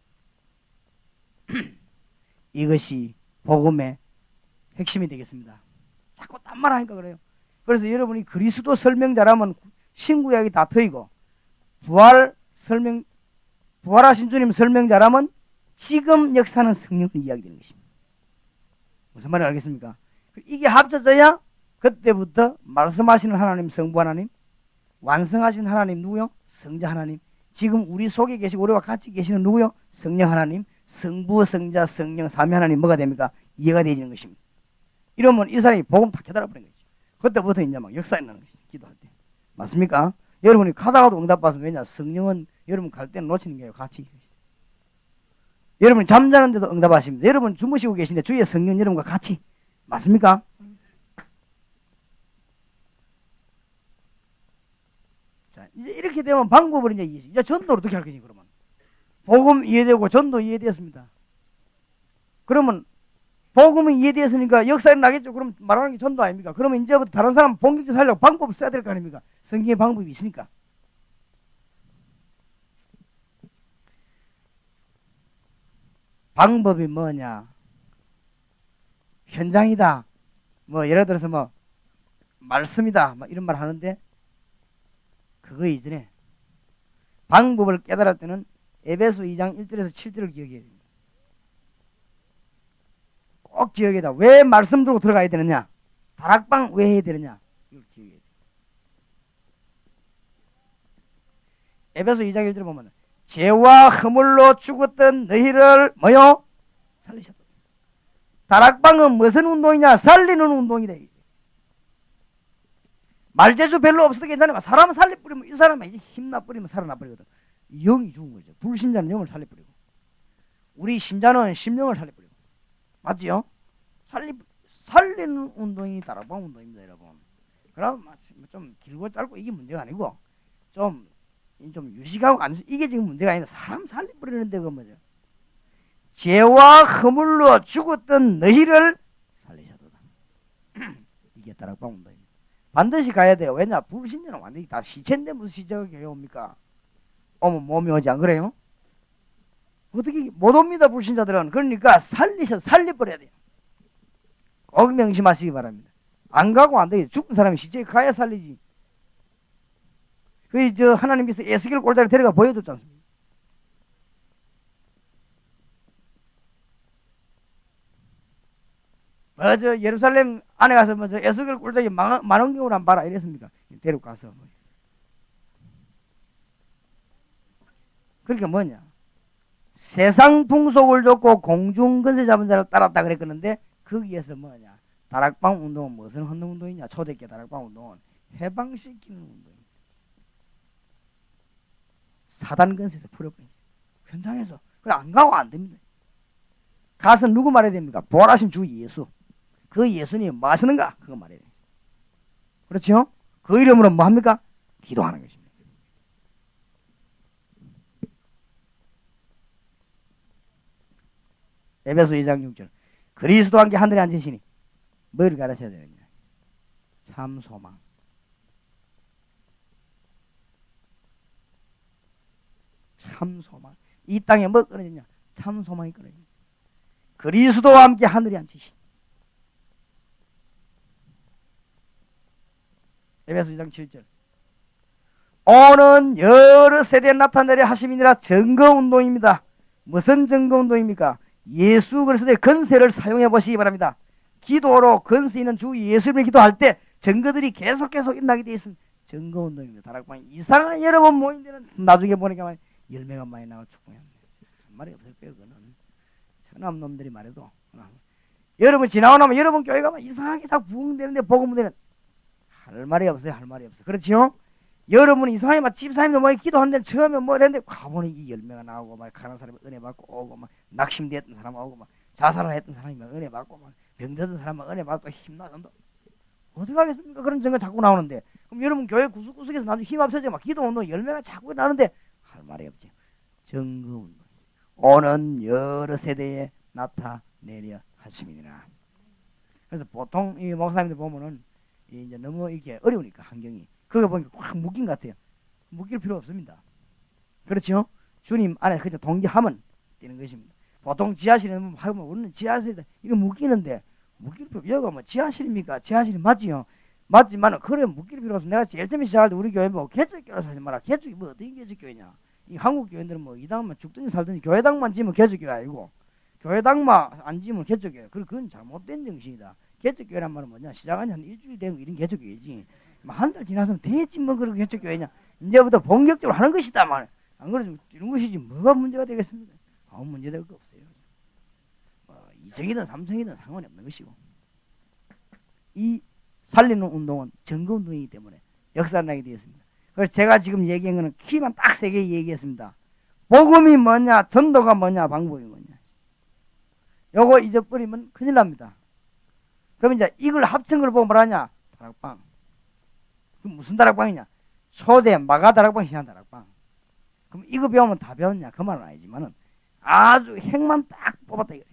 이것이 복음의 핵심이 되겠습니다. 자꾸 딴 말 하니까 그래요. 그래서 여러분이 그리스도 설명자라면 신구약이 다 트이고 부활하신 주님 설명자라면 지금 역사는 성령을 이야기되는 것입니다. 무슨 말인지 알겠습니까? 이게 합쳐져야 그때부터 말씀하시는 하나님 성부 하나님, 완성하신 하나님 누구요? 성자 하나님. 지금 우리 속에 계시고 우리와 같이 계시는 누구요? 성령 하나님, 성부, 성자, 성령, 삼위 하나님 뭐가 됩니까? 이해가 되어지는 것입니다. 이러면 이 사람이 복음 다 깨달아버린 거죠. 그때부터 이제 막 역사 있는 것이 기도할 때. 맞습니까? 여러분이 가다가도 응답받으면 왜냐? 성령은 여러분 갈 때는 놓치는 게요. 같이. 여러분이 잠자는데도 응답하십니다. 여러분 주무시고 계신데 주의 성령 여러분과 같이. 맞습니까? 자, 이제 이렇게 되면 방법을 이제 전도를 어떻게 할 것이니 그러면? 복음 이해되고 전도 이해되었습니다. 그러면 복음은 이해되었으니까 역사에 나겠죠. 그럼 말하는 게 전도 아닙니까? 그러면 이제부터 다른 사람 본격적으로 살려고 방법을 써야 될 거 아닙니까? 성경의 방법이 있으니까. 방법이 뭐냐? 현장이다. 뭐 예를 들어서 뭐 말씀이다. 뭐 이런 말 하는데 그거 이전에 방법을 깨달을 때는 에베소 2장 1절에서 7절을 기억해야 됩니다. 꼭 기억해야 돼. 왜 말씀 들고 들어가야 되느냐? 다락방 왜 해야 되느냐? 이걸 기억해야 돼. 에베소 2장 1절에 보면 죄와 허물로 죽었던 너희를 뭐요? 살리셨다. 다락방은 무슨 운동이냐? 살리는 운동이다. 말재주 별로 없어도 괜찮아. 사람 살려버리면 이 사람은 이제 힘나버리면 살아나버리거든. 영이 죽은 거죠. 불신자는 영을 살려버리고. 우리 신자는 심령을 살려버리고. 맞지요? 살리는 운동이 다락방 운동입니다, 여러분. 그럼 좀 길고 짧고 이게 문제가 아니고, 좀 유식하고 안, 이게 지금 문제가 아니라 사람 살려버리는데 그 뭐죠? 죄와 허물로 죽었던 너희를 살리셔도다. 이게 다락방 운동입니다. 반드시 가야 돼요. 왜냐? 불신자는 완전히 다 시체인데 무슨 시체가 교회 옵니까? 오면 몸이 오지 안 그래요? 어떻게 못 옵니다, 불신자들은. 그러니까 살려버려야 돼요. 꼭 명심하시기 바랍니다. 안 가고 안 돼요. 죽은 사람이 시체에 가야 살리지. 하나님께서 에스겔 골짜기 데려가 보여줬지 않습니까? 예루살렘 안에 가서 에스겔 골짜기 만원경으로 한번 봐라 이랬습니까? 데려가서. 그러니까 뭐냐? 세상 풍속을 줬고 공중 근세 잡은 자를 따랐다 그랬었는데 거기에서 뭐냐? 다락방 운동은 무슨 운동이냐? 초대교 다락방 운동은 해방시키는 운동입니다. 사단 근세에서 풀어버리죠. 현장에서. 그래 안 가고 안 됩니다. 가서 누구 말해야 됩니까? 부활하신 주 예수. 그 예수님 뭐 하시는가? 그거 말해야 됩니다. 그렇죠? 그 이름으로 뭐 합니까? 기도하는 것입니다. 에베소 2장 6절. 그리스도와 함께 하늘에 앉으시니 뭐를 가르쳐야 되느냐? 참 소망. 참 소망. 이 땅에 뭐 끊어지냐? 참 소망이 끊어지냐? 그리스도와 함께 하늘에 앉으시니. 에베소 2장 7절. 오는 여러 세대에 나타내려 하심이니라. 증거운동입니다. 무슨 증거운동입니까? 예수 그리스도의 건세를 사용해 보시기 바랍니다. 기도로 건세 있는 주 예수님을 기도할 때 증거들이 계속 일어나게 되어 있습니다. 증거운동입니다. 다락방에 이상한 여러 번 모인 데는 나중에 보니까 열매가 많이 나와 축복합니다. 말이 없을 거예요. 그거는 천한 놈들이 말해도. 여러분 지나고 나면 여러분 교회 가면 이상하게 다 부흥되는데 복음되는 할 말이 없어요. 할 말이 없어요. 그렇지요? 여러분이 이상하게 막 집사님도 뭐 기도하는데 처음에 뭐 했는데 가보니 이 열매가 나오고 막 가는 사람이 은혜 받고 오고 막 낙심되었던 사람 오고 막 자살을 했던 사람이 막 은혜 받고 막 병들던 사람 막 은혜 받고 힘나서 어디 가겠습니까? 그런 증거 자꾸 나오는데 그럼 여러분 교회 구석구석에서 나중에 힘 합쳐져 막 기도운동 열매가 자꾸 나는데 할 말이 없죠. 증거운동. 오는 여러 세대에 나타내려 하심이니라. 그래서 보통 이 목사님들 보면은 이제 너무 이렇게 어려우니까 환경이 그거 보니까 확 묶인 것 같아요. 묶일 필요 없습니다. 그렇죠? 주님 안에 그저 동기하면 되는 것입니다. 보통 지하실에 하면 우리는 지하실에 이거 묶이는데 묶일 필요 여기가 뭐 지하실입니까? 지하실이 맞지요. 맞지만 그래 묶일 필요 없어. 내가 제일 처음에 시작할 때 우리 교회 뭐 개척교회라서 하지 마라. 개척이 뭐 어떤 개척교회냐? 이 한국 교회들은 뭐 이당만 죽든지 살든지 교회당만 지면 개척교회 아니고 교회당만 안 지면 개척교회. 그건 잘못된 정신이다. 개척교회란 말은 뭐냐? 시작한 지 한 일주일 된 거 이런 개척교회지. 한 달 지나서면 되지 뭐 그런 개척교회냐? 이제부터 본격적으로 하는 것이다 말. 안 그래도 이런 것이지 뭐가 문제가 되겠습니까? 아무 문제 될 거 없어요. 이성이든 삼성이든 상관이 없는 것이고 이 살리는 운동은 증거운동이기 때문에 역사를 나게 되었습니다. 그래서 제가 지금 얘기한 거는 키만 딱 3개 얘기했습니다. 복음이 뭐냐, 전도가 뭐냐, 방법이 뭐냐. 요거 잊어버리면 큰일 납니다. 그럼 이제 이걸 합친 걸 보고 뭐라냐? 다락방. 그럼 무슨 다락방이냐? 초대 마가 다락방, 희한 다락방. 그럼 이거 배우면 다 배웠냐? 그 말은 아니지만은 아주 핵만 딱 뽑았다 이거지.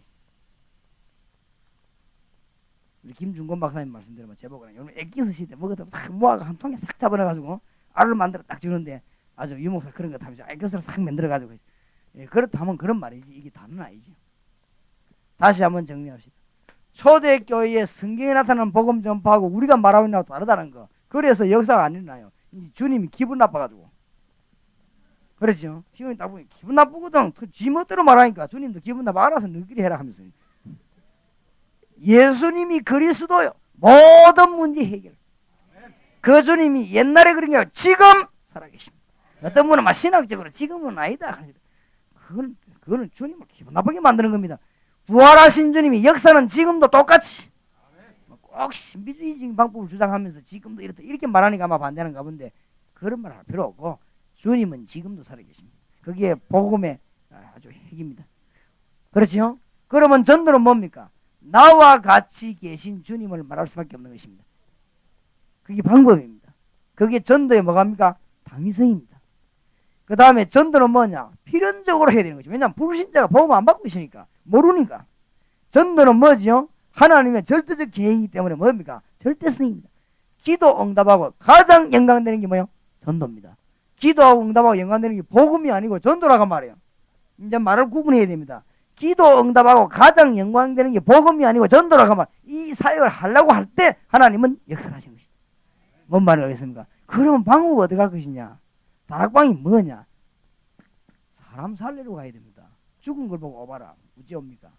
우리 김중곤 박사님 말씀대로 제보거나 여러분 애기 쓰실 때 먹었다 싹 모아가 한 통에 싹 잡아내가지고 알을 만들어 딱 주는데 아주 유목사 그런 거 하면서 애기를 싹 만들어가지고 그렇다면 그런 말이지 이게 다는 아니지. 다시 한번 정리합시다. 초대교회에 성경에 나타나는 복음 전파하고 우리가 말하고 있는 거하고 다르다는 거. 그래서 역사가 안 일어나요. 주님이 기분 나빠가지고. 그렇죠? 시간이 딱 보니 기분 나쁘거든. 지 멋대로 말하니까 주님도 기분 나빠 알아서 너희끼리 해라 하면서. 예수님이 그리스도요. 모든 문제 해결. 그 주님이 옛날에 그런 게 지금 살아계십니다. 어떤 분은 막 신학적으로 지금은 아니다. 그거는 주님을 기분 나쁘게 만드는 겁니다. 부활하신 주님이 역사는 지금도 똑같이 꼭 신비주의적인 방법을 주장하면서 지금도 이렇게 말하니까 아마 반대하는가 본데 그런 말 할 필요 없고 주님은 지금도 살아계십니다. 그게 복음의 아주 핵입니다. 그렇죠? 그러면 전도는 뭡니까? 나와 같이 계신 주님을 말할 수밖에 없는 것입니다. 그게 방법입니다. 그게 전도의 뭐갑니까? 당위성입니다. 그 다음에 전도는 뭐냐? 필연적으로 해야 되는 거죠. 왜냐하면 불신자가 복음 안 받고 있으니까 모르니까. 전도는 뭐지요? 하나님의 절대적 계획이기 때문에 뭡니까? 절대성입니다. 기도 응답하고 가장 연관되는 게 뭐예요? 전도입니다. 기도하고 응답하고 연관되는 게 복음이 아니고 전도라고 말이에요. 이제 말을 구분해야 됩니다. 기도 응답하고 가장 연관되는 게 복음이 아니고 전도라고 하면 이 사역을 하려고 할 때 하나님은 역설하신 것이다. 뭔 말을 하겠습니까? 그러면 방법이 어디 갈 것이냐? 다락방이 뭐냐? 사람 살리러 가야 됩니다. 죽은 걸 보고 오바라. 어찌 옵니까?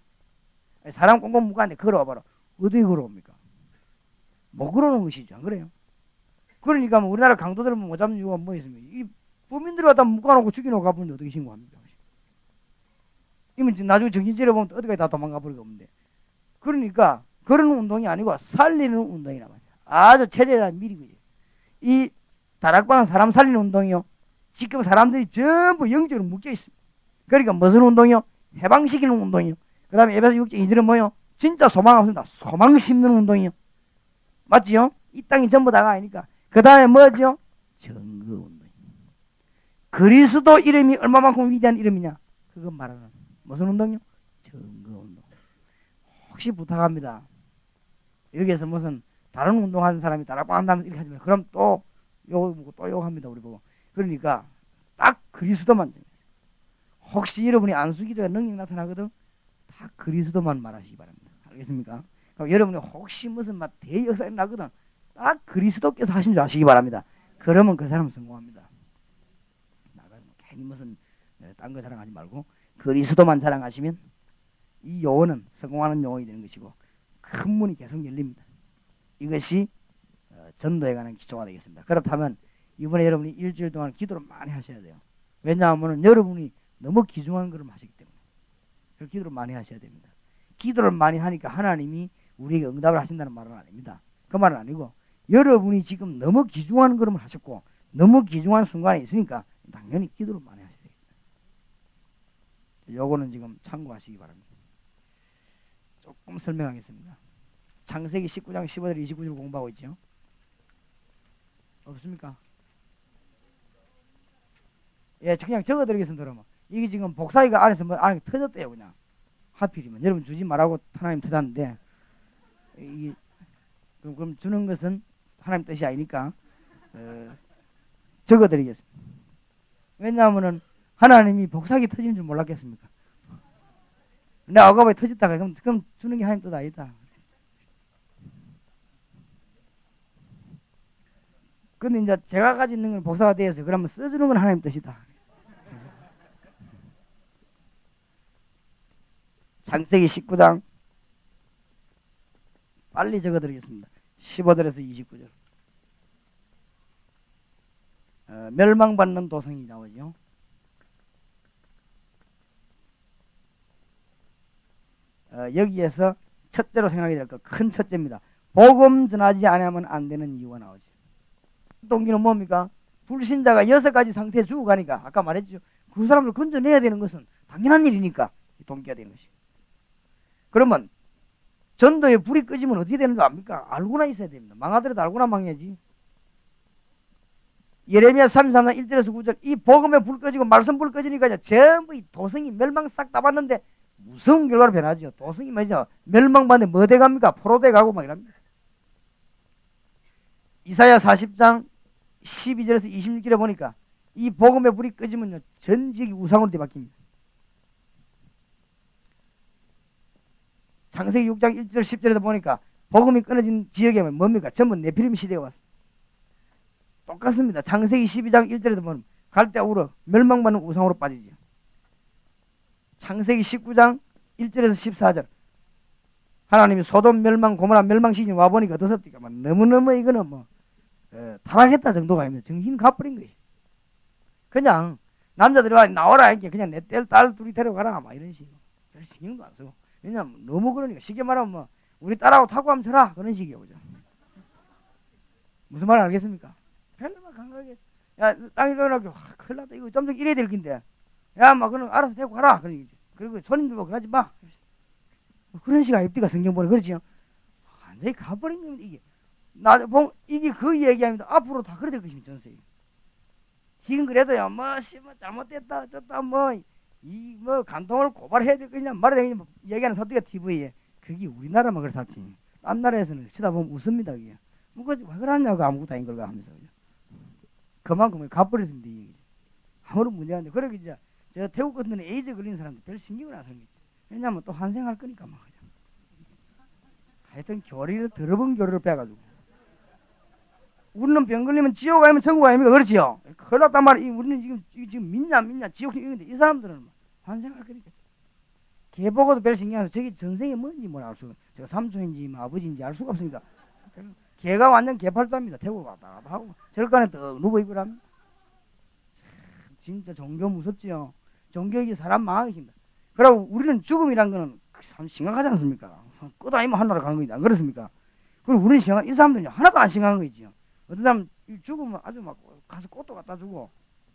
사람 꽁꽁 묶었는데 걸어와봐라. 어디 걸어옵니까? 못 걸어오는 것이죠. 안 그래요? 그러니까 뭐 우리나라 강도들은 못 잡는 이유가 뭐 있습니까? 이 범인들을 갖다 묶어놓고 죽여놓고 가버리는데 어떻게 신고합니까? 이면 나중에 정신 차려보면 어디까지 다 도망가 버리고 없는데. 그러니까 그런 운동이 아니고 살리는 운동이란 말이야. 아주 체제에 미리 그죠. 이 다락방은 사람 살리는 운동이요. 지금 사람들이 전부 영적으로 묶여 있습니다. 그러니까 무슨 운동이요? 해방시키는 운동이요. 그 다음에 에베소 6장 2절은 뭐요? 진짜 소망 없습니다. 소망 심는 운동이요. 맞지요? 이 땅이 전부 다가 아니니까. 그 다음에 뭐죠? 증거 운동. 그리스도 이름이 얼마만큼 위대한 이름이냐? 그건 말하는 무슨 운동이요? 증거 운동. 혹시 부탁합니다. 여기에서 무슨 다른 운동하는 사람이 다락방 한다면 이렇게 하지만 그럼 또 욕을 또 욕합니다. 우리 보고. 그러니까 딱 그리스도만 혹시 여러분이 안수기도에 능력 나타나거든 다 그리스도만 말하시기 바랍니다. 알겠습니까? 그럼 여러분이 혹시 무슨 막 대역사에 나거든 딱 그리스도께서 하신 줄 아시기 바랍니다. 그러면 그 사람은 성공합니다. 나가면 괜히 무슨 딴 거 자랑하지 말고 그리스도만 자랑하시면 이 요원은 성공하는 요원이 되는 것이고 큰 문이 계속 열립니다. 이것이 전도에 관한 기초가 되겠습니다. 그렇다면 이번에 여러분이 일주일 동안 기도를 많이 하셔야 돼요. 왜냐하면 여러분이 너무 귀중한 것을 하시기 때문에 그 기도를 많이 하셔야 됩니다. 기도를 많이 하니까 하나님이 우리에게 응답을 하신다는 말은 아닙니다. 그 말은 아니고 여러분이 지금 너무 귀중한 걸음을 하셨고 너무 귀중한 순간에 있으니까 당연히 기도를 많이 하셔야 됩니다. 요거는 지금 참고하시기 바랍니다. 조금 설명하겠습니다. 창세기 19장 15절 29절 공부하고 있죠. 없습니까? 예, 그냥 적어드리겠습니다. 그러면 이게 지금 복사기가 안에서 뭐 안에 터졌대요. 그냥 하필이면 여러분 주지 말라고 하나님 터졌는데 이게 그럼 주는 것은 하나님 뜻이 아니니까 적어드리겠습니다. 왜냐하면은 하나님이 복사기 터지는 줄 몰랐겠습니까? 내가 아까에 터졌다가 그럼 주는 게 하나님 뜻 아니다. 근데 이제 제가 가지고 있는 건 복사가 되어서 그러면 써주는 건 하나님 뜻이다. 창세기 19장 빨리 적어드리겠습니다. 15절에서 29절. 멸망받는 도성이 나오죠. 여기에서 첫째로 생각이 될 것 큰 첫째입니다. 복음 전하지 않으면 안 되는 이유가 나오죠. 동기는 뭡니까? 불신자가 6가지 상태에 죽어가니까 아까 말했죠. 그 사람을 건져내야 되는 것은 당연한 일이니까 동기가 되는 것이에요. 그러면 전도에 불이 꺼지면 어떻게 되는 거 압니까? 알고나 있어야 됩니다. 망하더라도 알고나 망해야지. 예레미야 33장 1절에서 9절 이 복음에 불 꺼지고 말씀 불 꺼지니까 전부 이 도성이 멸망 싹 다 받는데 무서운 결과로 변하죠. 도성이 뭐죠? 멸망받는데 뭐 돼갑니까? 포로돼 가고 막 이랍니다. 이사야 40장 12절에서 26절에 보니까 이 복음의 불이 꺼지면요 전 지역이 우상으로 뒤바뀝니다. 창세기 6장 1절 10절에도 보니까 복음이 끊어진 지역에 뭡니까? 전부 네피림 시대가 왔어요. 똑같습니다. 창세기 12장 1절에도 보면 갈대우로 멸망받는 우상으로 빠지죠. 창세기 19장 1절에서 14절 하나님이 소돔 멸망 고모라 멸망 시즌 와보니까 어떻습니까? 너무너무 이거는 뭐 타락했다 정도가 아닙니다. 정신 가버린 것이. 그냥 남자들이 와 나와라 이렇게 그냥 내 딸 둘이 데려가라 막 이런 식으로. 신경도 안 쓰고. 왜냐면 너무 그러니까 쉽게 말하면 뭐 우리 딸하고 타고 하면 쳐라 그런 식이에요. 그죠? 무슨 말 알겠습니까? 별로만 강하게 야 땅이 그러고 큰일 났다 이거 점점 이래야 될 긴데 야 막 그럼 알아서 데리고 가라 그런 얘기지. 그리고 손님들 보고 그러지 마. 그런 식의 아닙니까? 성경 보면 그렇지요. 완전히 가버린 겁니다. 이게 나 보면 이게 그 얘기합니다. 앞으로 다 그래 될 것입니다. 전세에. 지금 그래도요, 뭐 잘못됐다, 어쩌다, 뭐 간통을 고발해야 될 거냐, 말해야 되냐, 얘기하는 사람들이 TV에. 그게 우리나라만 그렇지. 딴 나라에서는 쳐다보면 웃습니다, 그게. 뭐, 왜 그러냐고 아무것도 아닌 걸까 하면서. 그만큼 가버렸습니다, 이 얘기죠. 아무런 문제가 안 돼. 그러기 이제, 저 태국 같은 데는 에이즈 걸린 사람들 별 신경을 안 쓰는 거죠. 왜냐면 또 환생할 거니까 막. 하여튼 교리를, 더러운 교리를 빼가지고. 우리는 병 걸리면 지옥 아니면 천국 아닙니까? 그렇지요? 큰일 났단 말이야. 우리는 지금 믿냐, 지옥 이건데, 이 사람들은 환생할 거니까. 개 보고도 별 신경 안 써. 저기 전생이 뭔지 뭘 알 수가, 제가 삼촌인지 뭐 아버지인지 알 수가 없으니까. 개가 완전 개팔자입니다. 태국 왔다 갔다 하고. 절간에 떡 누워있고랍니다. 진짜 종교 무섭지요. 종교가 사람 망하게 힘다. 그리고 우리는 죽음이란 거는 참 심각하지 않습니까? 끝 아니면 하나로 가는 거지. 안 그렇습니까? 그리고 우리는 심각, 이 사람들은 하나도 안 심각한 거지요. 어떤 사람 죽으면 아주 막 가서 꽃도 갖다 주고.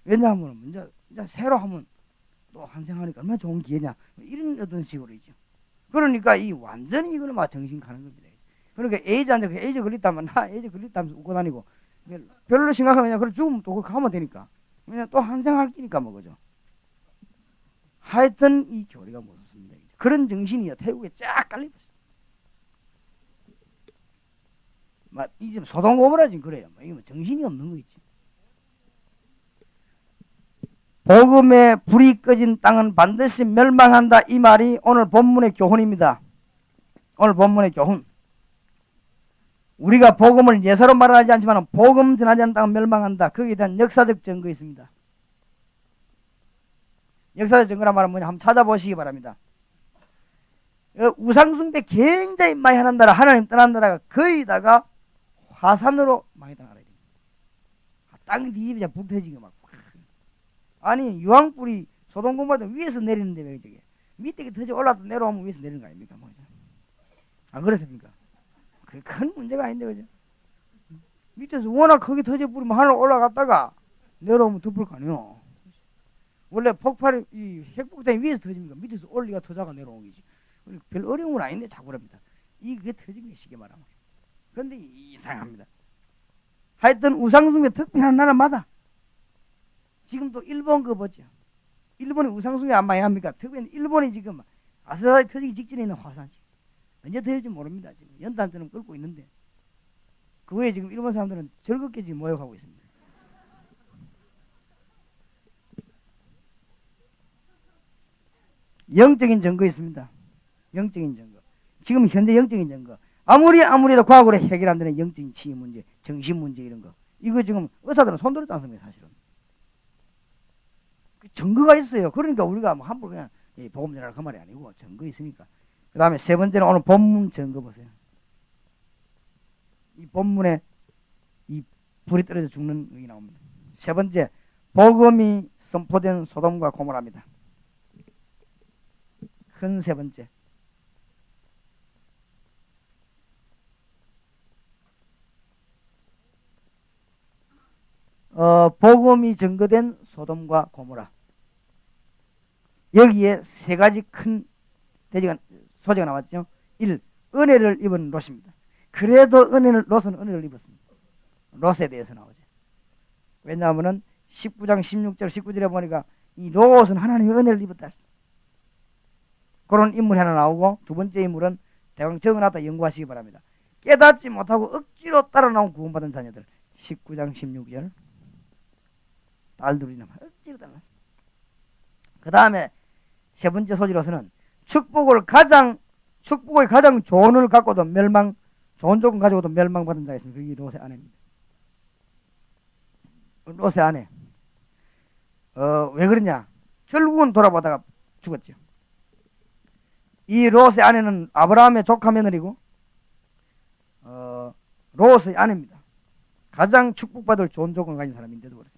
왜냐하면 이제 새로 하면 또 환생하니까 얼마나 좋은 기회냐. 이런 어떤 식으로 있죠. 그러니까 이 완전히 이거는 막 정신 가는 겁니다. 그러니까 에이즈한테 에이즈 걸렸다면 나 에이즈 걸렸다면서 웃고 다니고 별로 심각하면 그래 죽으면 또 가면 되니까. 그냥 또 환생할 끼니까 뭐 그죠. 하여튼 이 교리가 무섭습니다. 그런 정신이 태국에 쫙 깔려있어요. 이제 소동고모라 지금 그래요. 이게 뭐 정신이 없는 거 있지. 복음의 불이 꺼진 땅은 반드시 멸망한다. 이 말이 오늘 본문의 교훈입니다. 오늘 본문의 교훈. 우리가 복음을 예사로 말하지 않지만 복음 전하지 않는 땅은 멸망한다. 거기에 대한 역사적 증거 있습니다. 역사적 증거란 말은 뭐냐 한번 찾아보시기 바랍니다. 우상숭배 굉장히 많이 하는 나라, 하나님 떠난 나라가 거의다가 화산으로 많이 당하라. 땅이 뒤집어져 부패지게 막. 아니 유황불이 소돔고모라 위에서 내리는데 왜 저게 밑에 터져 올라도 내려오면 위에서 내리는 거 아닙니까? 안 그렇습니까? 그게 큰 문제가 아닌데 그죠? 밑에서 워낙 크게 터져 뿌리면 하늘 올라갔다가 내려오면 덮을 거 아니에요. 원래 폭발이 이 핵폭탄이 위에서 터집니까? 밑에서 올리가 터져가 내려오는 거지. 별 어려움은 아닌데 자꾸 그럽니다. 이게 터진 게 쉽게 말하면. 그런데 이상합니다. 하여튼 우상숭배 특별한 나라마다 지금도 일본 거 보죠. 일본이 우상숭배 안 많이 합니까? 특별히 일본이 지금 아스라이 터지기 직전에 있는 화산지. 언제 터질지 모릅니다. 지금 연탄처럼 끓고 있는데 그 외에 지금 일본 사람들은 즐겁게 지금 모욕하고 있습니다. 영적인 증거 있습니다. 영적인 증거. 지금 현재 영적인 증거. 아무리도 과학으로 해결 안 되는 영적인 치유 문제, 정신 문제 이런 거. 이거 지금 의사들은 손들었지 않습니까, 사실은. 증거가 있어요. 그러니까 우리가 뭐 함부로 그냥 복음 전하라 그 말이 아니고 증거 있으니까. 그 다음에 세 번째는 오늘 본문 증거 보세요. 이 본문에 이 불이 떨어져 죽는 것이 나옵니다. 세 번째, 복음이 선포된 소돔과 고모라입니다. 큰 세 번째. 복음이 증거된 소돔과 고모라. 여기에 세 가지 큰 소재가 나왔죠. 1. 은혜를 입은 롯입니다. 그래도 롯은 은혜를 입었습니다. 롯에 대해서 나오죠. 왜냐하면 19장 16절 19절에 보니까 이 롯은 하나님의 은혜를 입었다. 그런 인물이 하나 나오고 두 번째 인물은 대왕 정은하다 연구하시기 바랍니다. 깨닫지 못하고 억지로 따라 나온 구원받은 자녀들 19장 16절 딸들이나 억지로 따라. 그 다음에 세 번째 소지로서는 축복의 가장 좋은 을 갖고도 좋은 조건 가지고도 멸망받은 자가 있습니다. 그게 롯의 아내입니다. 롯의 아내. 왜 그러냐? 결국은 돌아보다가 죽었죠. 이 롯의 아내는 아브라함의 조카 며느리고, 롯의 아내입니다. 가장 축복받을 좋은 조건을 가진 사람인데도 그렇습니다.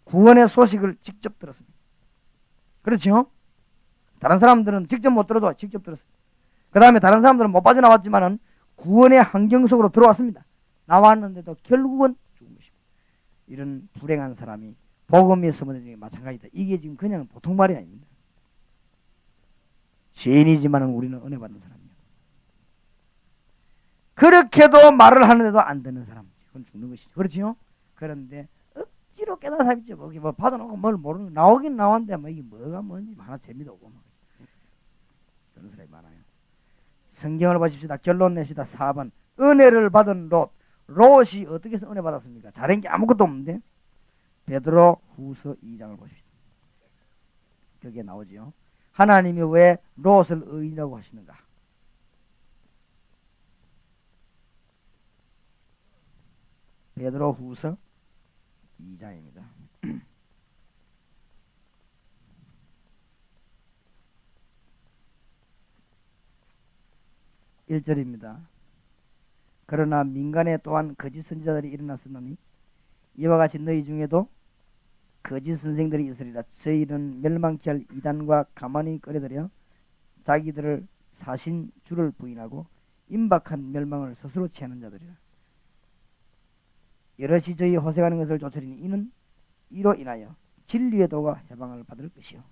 구원의 소식을 직접 들었습니다. 그렇죠? 다른 사람들은 직접 못 들어도 직접 들었습니다. 그 다음에 다른 사람들은 못 빠져나왔지만은 구원의 환경 속으로 들어왔습니다. 나왔는데도 결국은 죽은 것입니다. 이런 불행한 사람이 복음이 서문에 마찬가지다. 이게 지금 그냥 보통 말이 아닙니다. 죄인이지만 우리는 은혜 받는 사람이에요. 그렇게도 말을 하는데도 안 되는 사람, 그건 죽는 것이죠. 그렇지요? 그런데 억지로 깨달아 살죠. 뭐 받아놓고 뭘 모르는, 나오긴 나왔는데 뭐 이게 뭐가 뭔지 하나 재미도 없고 막. 그런 사람이 많아요. 성경을 보십시다. 결론 냅시다. 4번. 은혜를 받은 롯이 어떻게 해서 은혜 받았습니까? 잘한 게 아무것도 없는데. 베드로 후서 2장을 보십시다. 거기에 나오지요. 하나님이 왜 롯을 의인이라고 하시는가? 베드로 후서 2장입니다. 1절입니다. 그러나 민간에 또한 거짓 선지자들이 일어났으니 이와 같이 너희 중에도 거짓 선생들이 있으리라. 저희는 멸망케 할 이단과 가만히 끌어들여 자기들을 사신 주를 부인하고 임박한 멸망을 스스로 취하는 자들이라. 여럿이 저희 호색하는 것을 쫓으리니 이는 이로 인하여 진리의 도가 해방을 받을 것이요.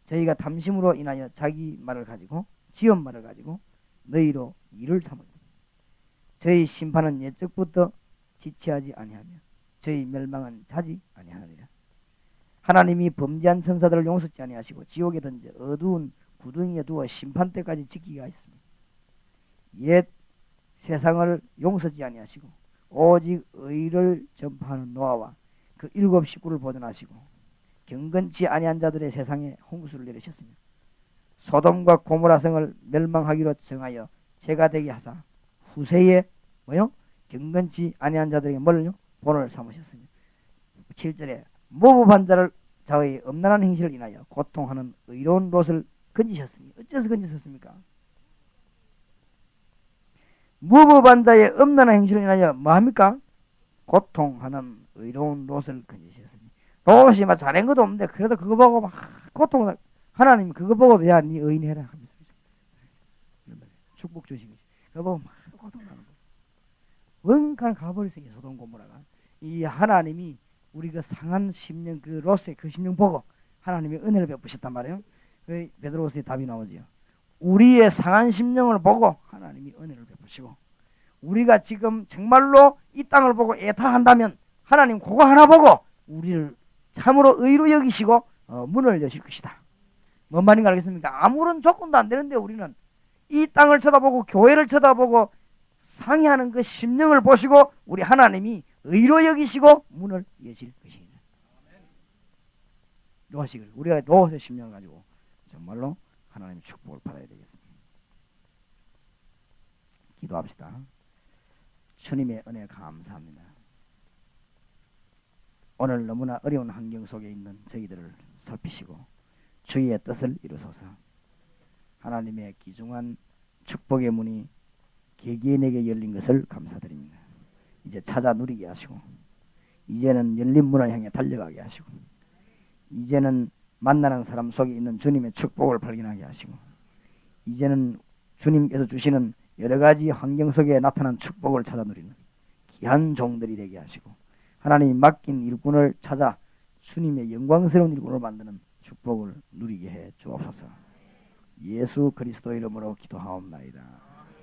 저희가 탐심으로 인하여 자기 말을 가지고 지은 말을 가지고 너희로 일을 삼으니 저희 심판은 옛적부터 지체하지 아니하며 저희 멸망은 자지 아니하느니라. 하나님이 범죄한 천사들을 용서치 아니하시고 지옥에 던져 어두운 구덩이에 두어 심판 때까지 지키게 하였습니다. 옛 세상을 용서치 아니하시고 오직 의를 전파하는 노아와 그 7 식구를 보존하시고 경건치 아니한 자들의 세상에 홍수를 내리셨으며 소돔과 고모라 성을 멸망하기로 정하여 죄가 되게 하사 후세에 경건치 아니한 자들에게 뭘요? 본을 삼으셨으며 7절에 모범한 자를 자의 엄란한 행실을 인하여 고통하는 의로운 롯을 건지셨으니 어째서 건지셨습니까? 무법한 자의 엄란한 행실을 인하여 뭐합니까? 고통하는 의로운 롯을 건지셨으니 롯이 막 잘한 것도 없는데 그래도 그거 보고 막 고통을 하나님이 그거 보고도 야 니 의인 해라 하면서 축복 주신 것이 그거 보고 막 고통나는 거예요. 원칸 가버렸어요. 소돔 고모라가. 이 하나님이 우리 그 상한 심령 그 롯의 그 심령 보고 하나님이 은혜를 베푸셨단 말이에요. 그 베드로서의 답이 나오지요. 우리의 상한 심령을 보고 하나님이 은혜를 베푸시고 우리가 지금 정말로 이 땅을 보고 애타한다면 하나님 그거 하나 보고 우리를 참으로 의로 여기시고 문을 여실 것이다. 뭔 말인가 알겠습니까? 아무런 조건도 안 되는데 우리는 이 땅을 쳐다보고 교회를 쳐다보고 상해하는 그 심령을 보시고 우리 하나님이 의로 여기시고 문을 여실 것입니다. 롯이 우리가 롯의 심령을 가지고 정말로 하나님의 축복을 받아야 되겠습니다. 기도합시다. 주님의 은혜 감사합니다. 오늘 너무나 어려운 환경 속에 있는 저희들을 살피시고 주의 뜻을 이루소서. 하나님의 귀중한 축복의 문이 개개인에게 열린 것을 감사드립니다. 이제 찾아 누리게 하시고 이제는 열린 문을 향해 달려가게 하시고 이제는 만나는 사람 속에 있는 주님의 축복을 발견하게 하시고 이제는 주님께서 주시는 여러 가지 환경 속에 나타난 축복을 찾아 누리는 귀한 종들이 되게 하시고 하나님이 맡긴 일꾼을 찾아 주님의 영광스러운 일꾼을 만드는 축복을 누리게 해 주옵소서. 예수 그리스도 이름으로 기도하옵나이다.